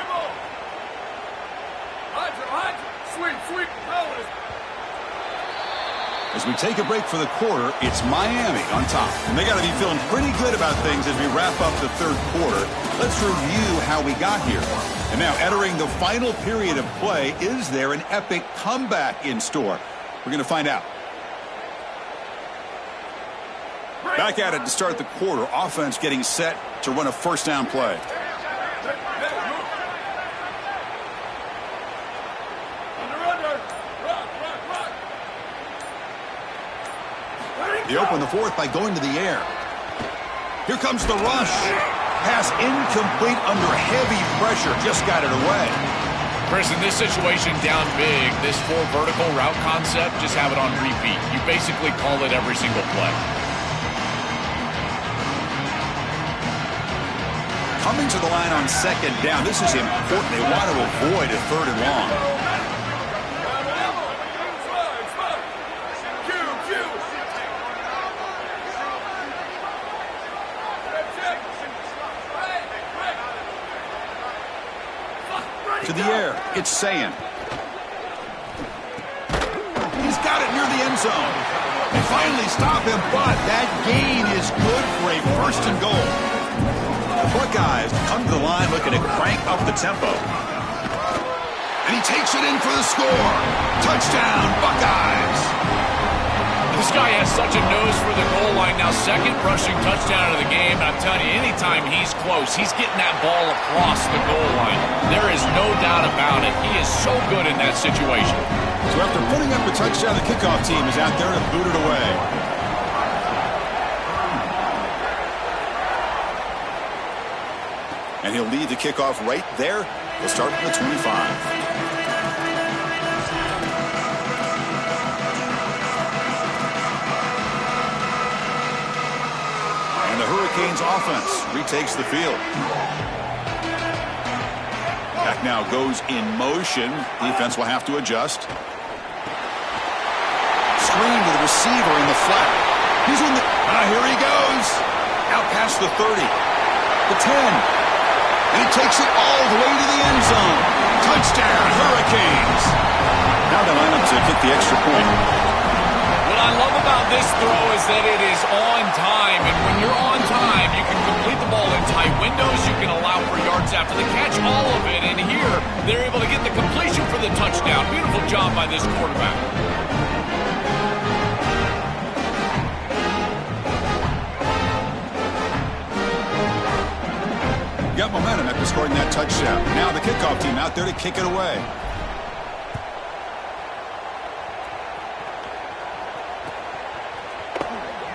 As we take a break for the quarter, it's Miami on top. And they got to be feeling pretty good about things as we wrap up the third quarter. Let's review how we got here. And now, entering the final period of play, is there an epic comeback in store? We're going to find out. Back at it to start the quarter. Offense getting set to run a first down play. They open the fourth by going to the air. Here comes the rush. Pass incomplete under heavy pressure. Just got it away. Chris, in this situation, down big, this full vertical route concept, just have it on repeat. You basically call it every single play. Coming to the line on second down. This is important. They want to avoid a third and long. To the air, it's Sayan. He's got it near the end zone. They finally stop him, but that gain is good for a first and goal. The Buckeyes come to the line looking to crank up the tempo. And he takes it in for the score. Touchdown, Buckeyes. This guy has such a nose for the goal line. Now, second rushing touchdown of the game. And I'm telling you, anytime he's close, he's getting that ball across the goal line. There is no doubt about it. He is so good in that situation. So after putting up the touchdown, the kickoff team is out there to boot it away. And he'll lead the kickoff right there. He'll start from the 25. Hurricanes offense retakes the field. Back now goes in motion. Defense will have to adjust. Screen to the receiver in the flat. He's in the... here he goes. Out past the 30. The 10. And he takes it all the way to the end zone. Touchdown, Hurricanes. Now they line up to kick the extra point. What I love about this throw is that it is on time, and when you're on time, you can complete the ball in tight windows, you can allow for yards after the catch, all of it, and here, they're able to get the completion for the touchdown. Beautiful job by this quarterback. Got momentum after scoring that touchdown. Now the kickoff team out there to kick it away.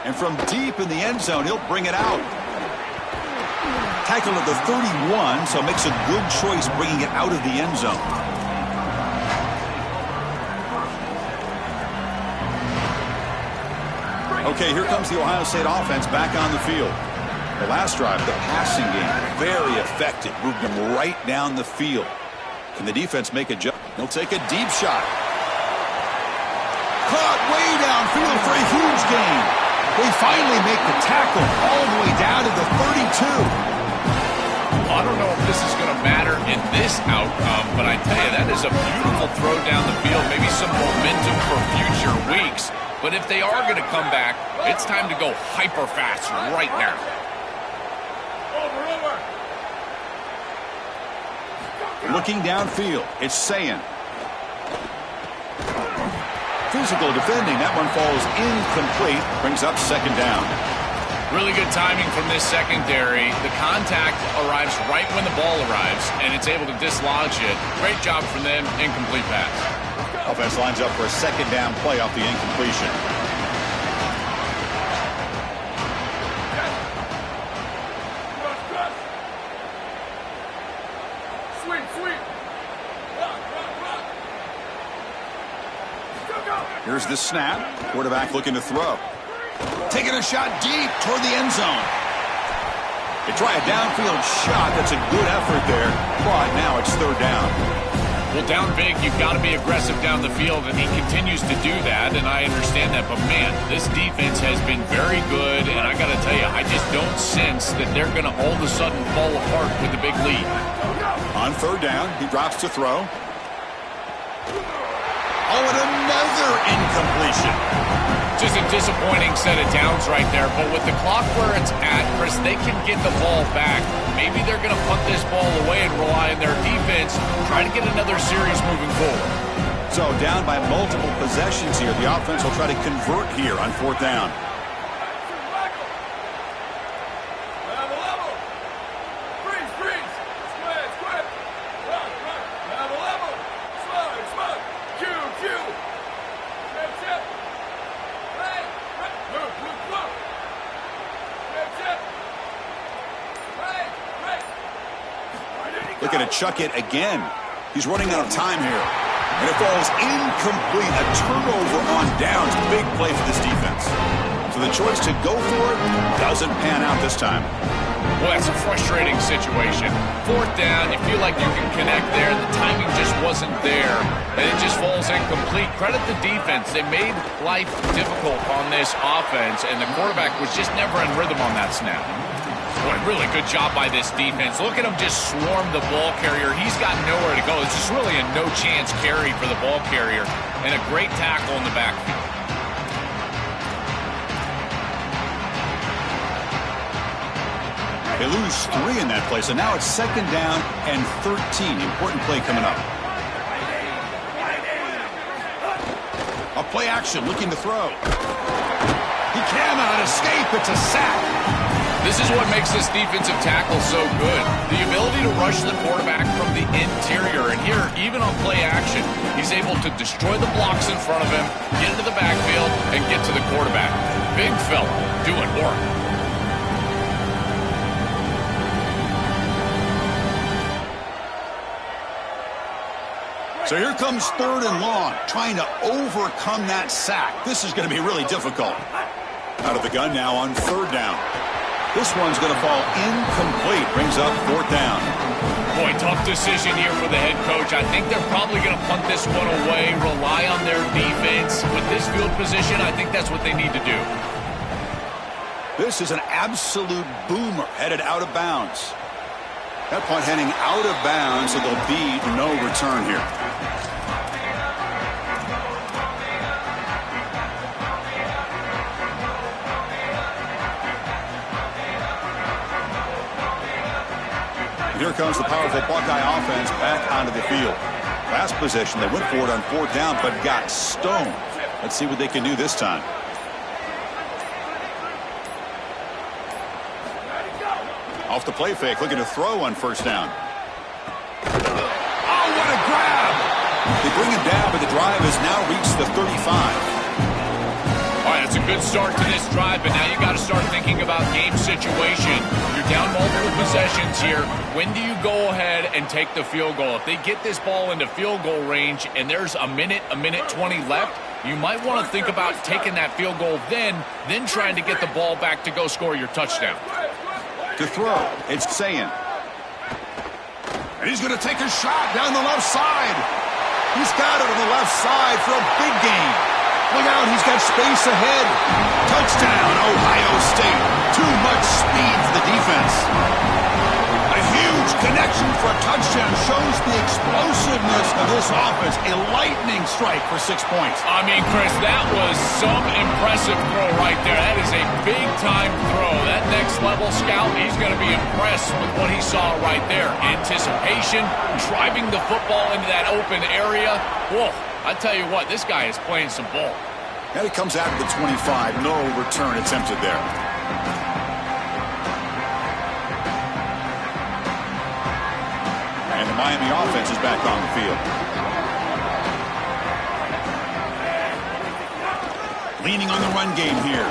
And from deep in the end zone, he'll bring it out. Tackled at the 31, so makes a good choice bringing it out of the end zone. Okay, here comes the Ohio State offense back on the field. The last drive, the passing game, very effective. Moved them right down the field. Can the defense make a jump? He'll take a deep shot. Caught way downfield for a huge gain. They finally make the tackle all the way down to the 32. I don't know if this is going to matter in this outcome, but I tell you, that is a beautiful throw down the field, maybe some momentum for future weeks. But if they are going to come back, it's time to go hyper fast right now. Looking downfield, it's Sayan. Physical defending, that one falls incomplete, brings up second down. Really good timing from this secondary. The contact arrives right when the ball arrives, and it's able to dislodge it. Great job from them, incomplete pass. Offense lines up for a second down play off the incompletion. Here's the snap. Quarterback looking to throw. Taking a shot deep toward the end zone. They try a downfield shot. That's a good effort there, but now it's third down. Well, down big, you've got to be aggressive down the field, and he continues to do that, and I understand that. But, man, this defense has been very good, and I got to tell you, I just don't sense that they're going to all of a sudden fall apart with the big lead. On third down, he drops to throw. Oh, and another incompletion. Just a disappointing set of downs right there, but with the clock where it's at, Chris, they can get the ball back. Maybe they're going to punt this ball away and rely on their defense, try to get another series moving forward. So down by multiple possessions here. The offense will try to convert here on fourth down. Looking to chuck it again. He's running out of time here. And it falls incomplete. A turnover on downs. Big play for this defense. So the choice to go for it doesn't pan out this time. Well, that's a frustrating situation. Fourth down, you feel like you can connect there. The timing just wasn't there. And it just falls incomplete. Credit the defense. They made life difficult on this offense. And the quarterback was just never in rhythm on that snap. Boy, really good job by this defense. Look at him just swarm the ball carrier. He's got nowhere to go. It's just really a no-chance carry for the ball carrier. And a great tackle in the backfield. They lose 3 in that play, so now it's second down and 13. Important play coming up. A play action, looking to throw. He cannot escape. It's a sack. This is what makes this defensive tackle so good. The ability to rush the quarterback from the interior. And here, even on play action, he's able to destroy the blocks in front of him, get into the backfield, and get to the quarterback. Big fella doing work. So here comes third and long, trying to overcome that sack. This is going to be really difficult. Out of the gun now on third down. This one's going to fall incomplete. Brings up fourth down. Boy, tough decision here for the head coach. I think they're probably going to punt this one away, rely on their defense. With this field position, I think that's what they need to do. This is an absolute boomer headed out of bounds. That punt heading out of bounds, so there'll be no return here. Here comes the powerful Buckeye offense back onto the field. Last possession, they went for it on fourth down, but got stoned. Let's see what they can do this time. Off the play fake, looking to throw on first down. Oh, what a grab! They bring him down, but the drive has now reached the 35. All right, it's a good start to this drive, but now you got to start thinking about game situation. You're down multiple possessions here. When do you go ahead and take the field goal? If they get this ball into field goal range and there's a minute 20 left, you might want to think about taking that field goal then trying to get the ball back to go score your touchdown. To throw, it's Sayin. And he's going to take a shot down the left side. He's got it on the left side for a big gain. Look out, he's got space ahead. Touchdown, Ohio State. Too much speed for the defense. A huge connection for a touchdown shows the explosiveness of this offense. A lightning strike for 6 points. I mean, Chris, that was some impressive throw right there. That is a big-time throw. That next-level scout, he's going to be impressed with what he saw right there. Anticipation, driving the football into that open area. Whoa. I tell you what, this guy is playing some ball. And he comes out to the 25. No return attempted there. And the Miami offense is back on the field. Leaning on the run game here.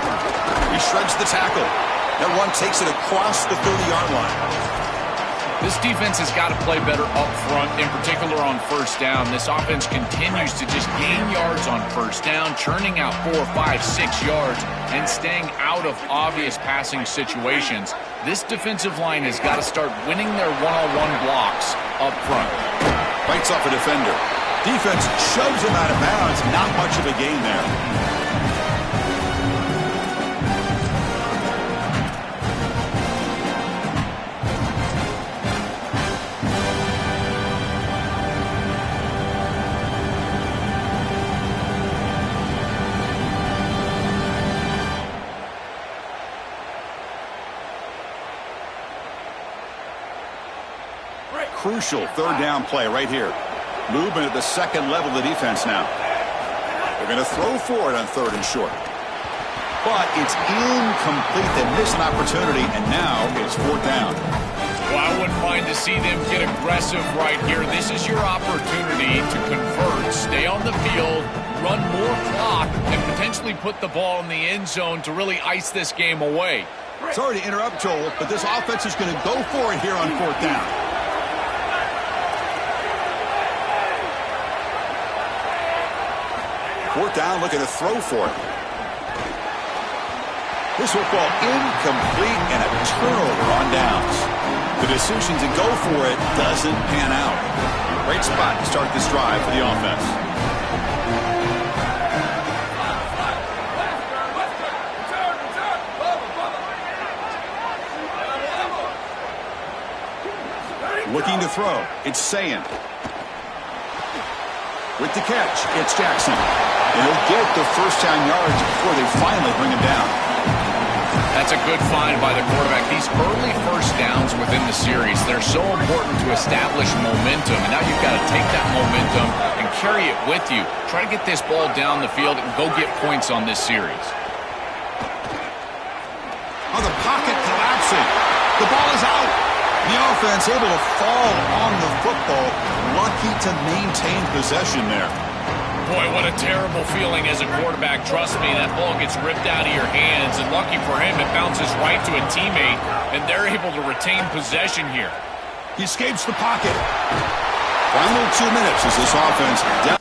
He shreds the tackle. That one takes it across the 30-yard line. This defense has got to play better up front, in particular on first down. This offense continues to just gain yards on first down, churning out 4, 5, 6 yards, and staying out of obvious passing situations. This defensive line has got to start winning their one-on-one blocks up front. Bites off a defender. Defense shoves him out of bounds. Not much of a gain there. Crucial third down play right here. Movement at the second level of the defense now. They're going to throw for it on third and short. But it's incomplete. They miss an opportunity, and now it's fourth down. Well, I wouldn't mind to see them get aggressive right here. This is your opportunity to convert, stay on the field, run more clock, and potentially put the ball in the end zone to really ice this game away. Sorry to interrupt, Joel, but this offense is going to go for it here on fourth down. Fourth down, looking to throw for it. This will fall incomplete and a turnover on downs. The decision to go for it doesn't pan out. Great spot to start this drive for the offense. Looking to throw. It's Sayin. With the catch, it's Jackson. And he'll get the first down yards before they finally bring him down. That's a good find by the quarterback. These early first downs within the series, they're so important to establish momentum. And now you've got to take that momentum and carry it with you. Try to get this ball down the field and go get points on this series. Oh, the pocket collapsing. The ball is out. The offense able to fall on the football. Lucky to maintain possession there. Boy, what a terrible feeling as a quarterback. Trust me, that ball gets ripped out of your hands, and lucky for him, it bounces right to a teammate, and they're able to retain possession here. He escapes the pocket. Final 2 minutes as this offense down.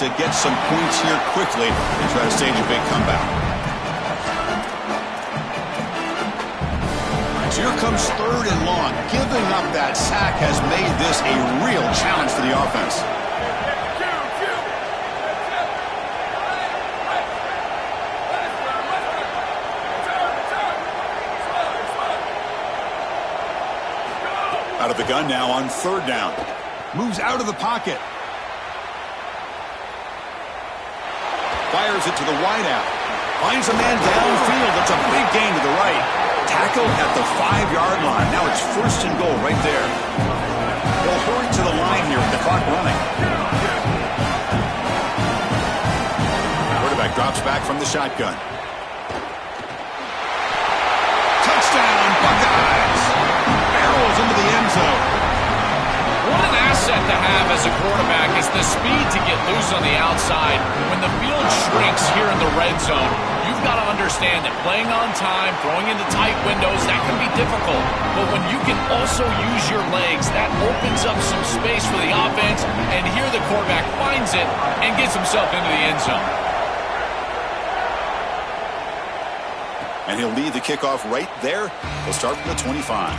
To get some points here quickly and try to stage a big comeback. So here comes third and long. Giving up that sack has made this a real challenge for the offense. Out of the gun now on third down. Moves out of the pocket. Fires it to the wideout. Finds a man downfield. It's a big gain to the right. Tackle at the 5-yard line. Now it's first and goal right there. They'll hurry to the line here with the clock running. Quarterback drops back from the shotgun. Touchdown, Buckeyes! Barrels into the end zone. What an asset to have as a quarterback is the speed to get loose on the outside. When the field shrinks here in the red zone, you've got to understand that playing on time, throwing into tight windows, that can be difficult. But when you can also use your legs, that opens up some space for the offense. And here the quarterback finds it and gets himself into the end zone. And he'll lead the kickoff right there. He'll start from the 25.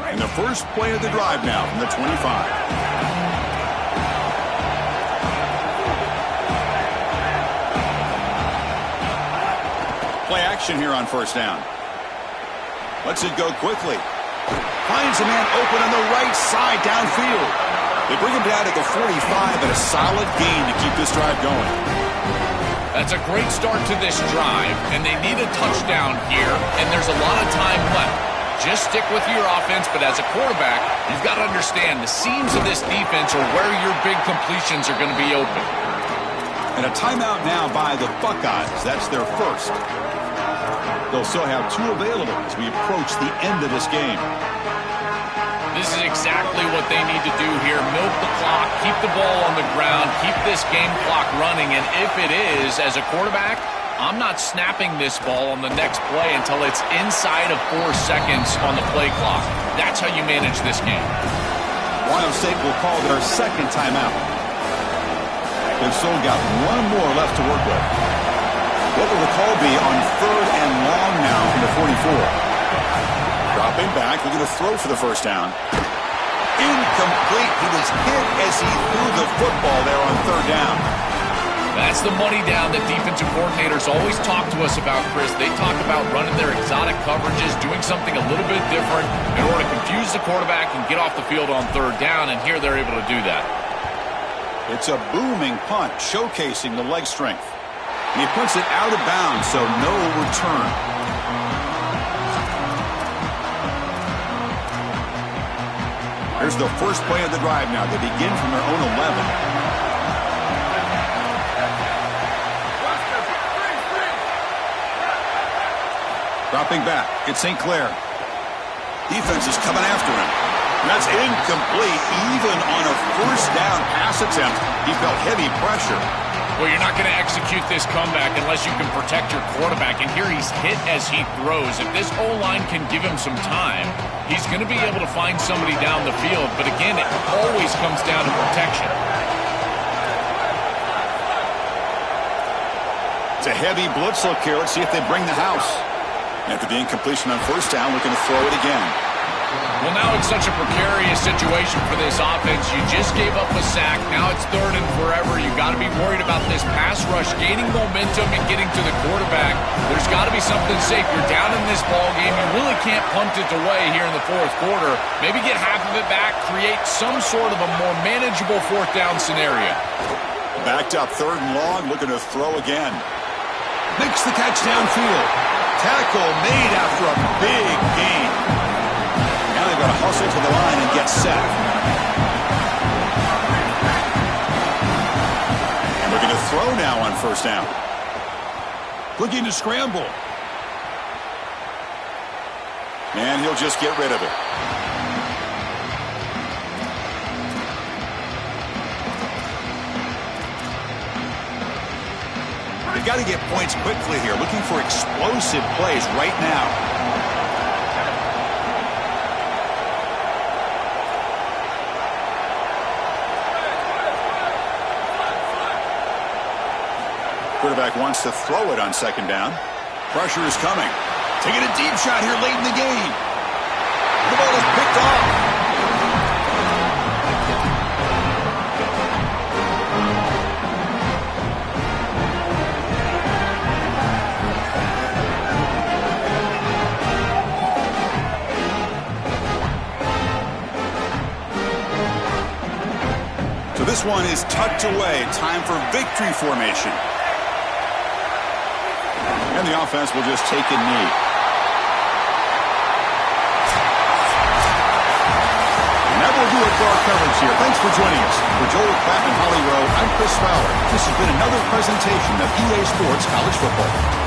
And the first play of the drive now from the 25. Play action here on first down. Lets it go quickly. Finds a man open on the right side downfield. They bring him down at the 45 and a solid gain to keep this drive going. That's a great start to this drive, and they need a touchdown here, and there's a lot of time left. Just stick with your offense, but as a quarterback, you've got to understand the seams of this defense are where your big completions are going to be open. And a timeout now by the Buckeyes. That's their first. They'll still have 2 available as we approach the end of this game. This is exactly what they need to do here. Milk the clock, keep the ball on the ground, keep this game clock running. And if it is, as a quarterback, I'm not snapping this ball on the next play until it's inside of 4 seconds on the play clock. That's how you manage this game. Ohio State will call their second timeout. They've still got 1 more left to work with. What will the call be on 3rd and long now from the 44? Dropping back, looking to throw for the first down. Incomplete. He was hit as he threw the football there on 3rd down. That's the money down that defensive coordinators always talk to us about, Chris. They talk about running their exotic coverages, doing something a little bit different in order to confuse the quarterback and get off the field on 3rd down, and here they're able to do that. It's a booming punt, showcasing the leg strength. And he puts it out of bounds, so no return. Here's the first play of the drive now. They begin from their own 11. Dropping back. It's St. Clair. Defense is coming after him. And that's incomplete. Even on a first down pass attempt, he felt heavy pressure. Well, you're not going to execute this comeback unless you can protect your quarterback. And here he's hit as he throws. If this O-line can give him some time, he's going to be able to find somebody down the field. But again, it always comes down to protection. It's a heavy blitz look here. Let's see if they bring the house. After the incompletion on first down, looking to throw it again. Well, now it's such a precarious situation for this offense. You just gave up a sack. Now it's 3rd and forever. You've got to be worried about this pass rush gaining momentum and getting to the quarterback. There's got to be something safe. You're down in this ball game. You really can't punt it away here in the 4th quarter. Maybe get half of it back, create some sort of a more manageable 4th down scenario. Backed up 3rd and long, looking to throw again. Makes the catch downfield. Tackle made after a big gain. Now they've got to hustle to the line and get set. And we're going to throw now on first down. Looking to scramble. And he'll just get rid of it. They've got to get points quickly here. Looking for explosive plays right now. Quarterback wants to throw it on 2nd down. Pressure is coming. Taking a deep shot here late in the game. The ball is picked off. So this one is tucked away. Time for victory formation. And the offense will just take a knee. And that will do it for our coverage here. Thanks for joining us. For Joel Klatt and Holly Rowe, I'm Chris Fowler. This has been another presentation of EA Sports College Football.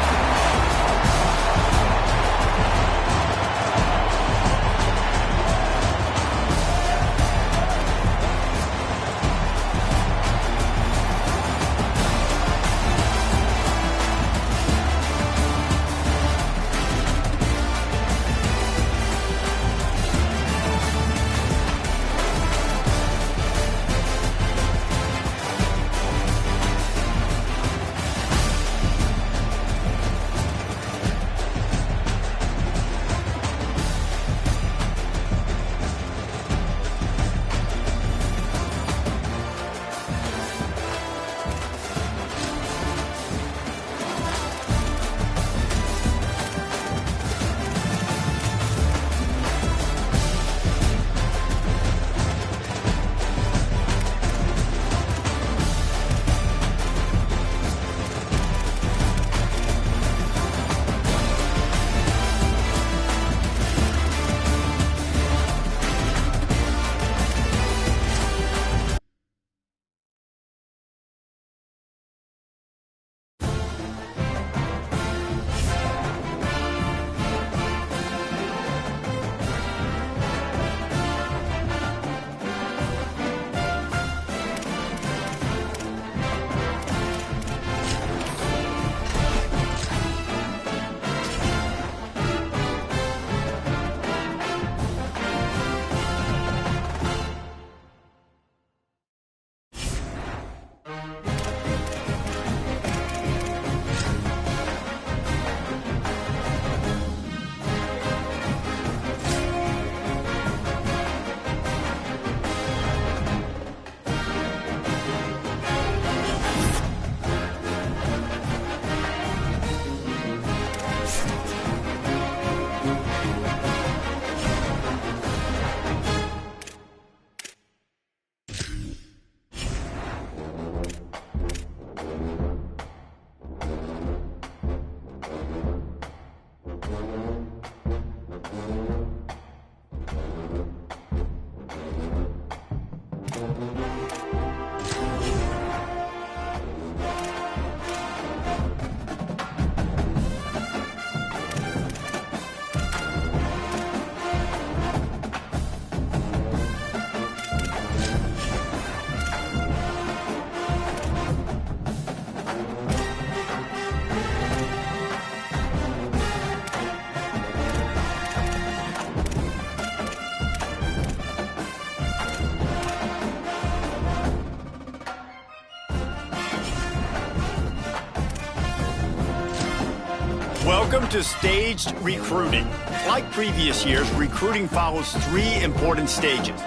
Welcome to Staged Recruiting. Like previous years, recruiting follows 3 important stages.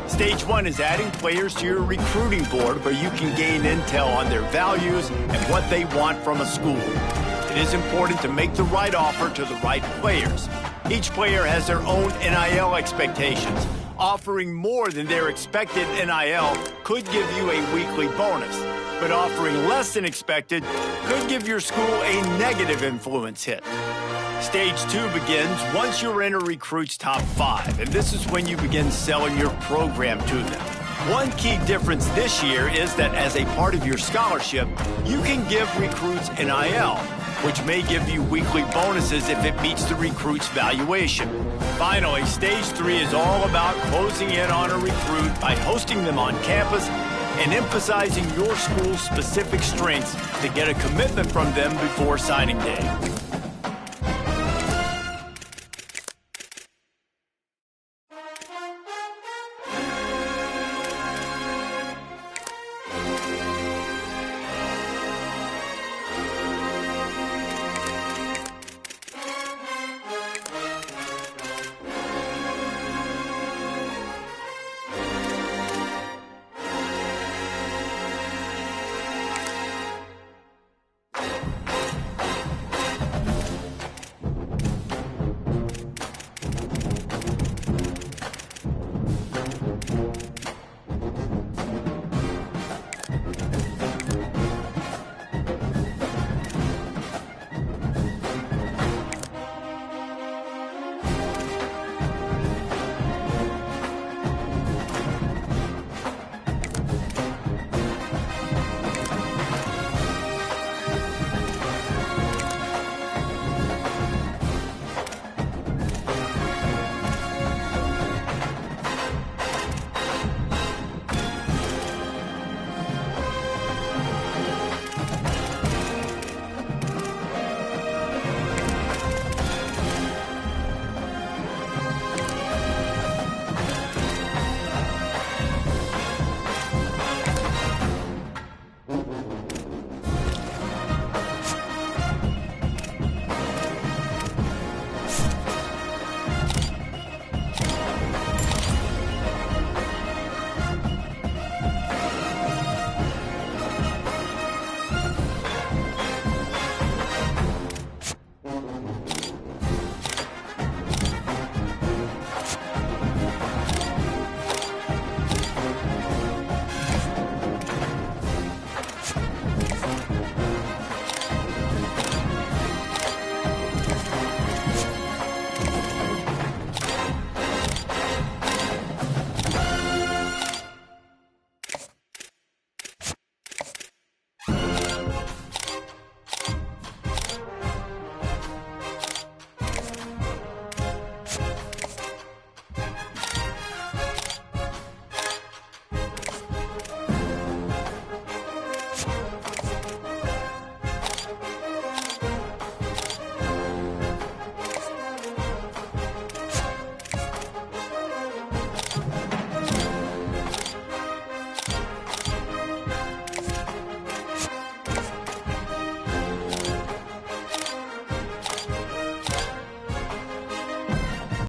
Stage 1 is adding players to your recruiting board where you can gain intel on their values and what they want from a school. It is important to make the right offer to the right players. Each player has their own NIL expectations. Offering more than their expected NIL could give you a weekly bonus, but offering less than expected could give your school a negative influence hit. Stage 2 begins once you're in a recruit's top 5, and this is when you begin selling your program to them. One key difference this year is that as a part of your scholarship, you can give recruits NIL, which may give you weekly bonuses if it meets the recruit's valuation. Finally, Stage 3 is all about closing in on a recruit by hosting them on campus and emphasizing your school's specific strengths to get a commitment from them before signing day.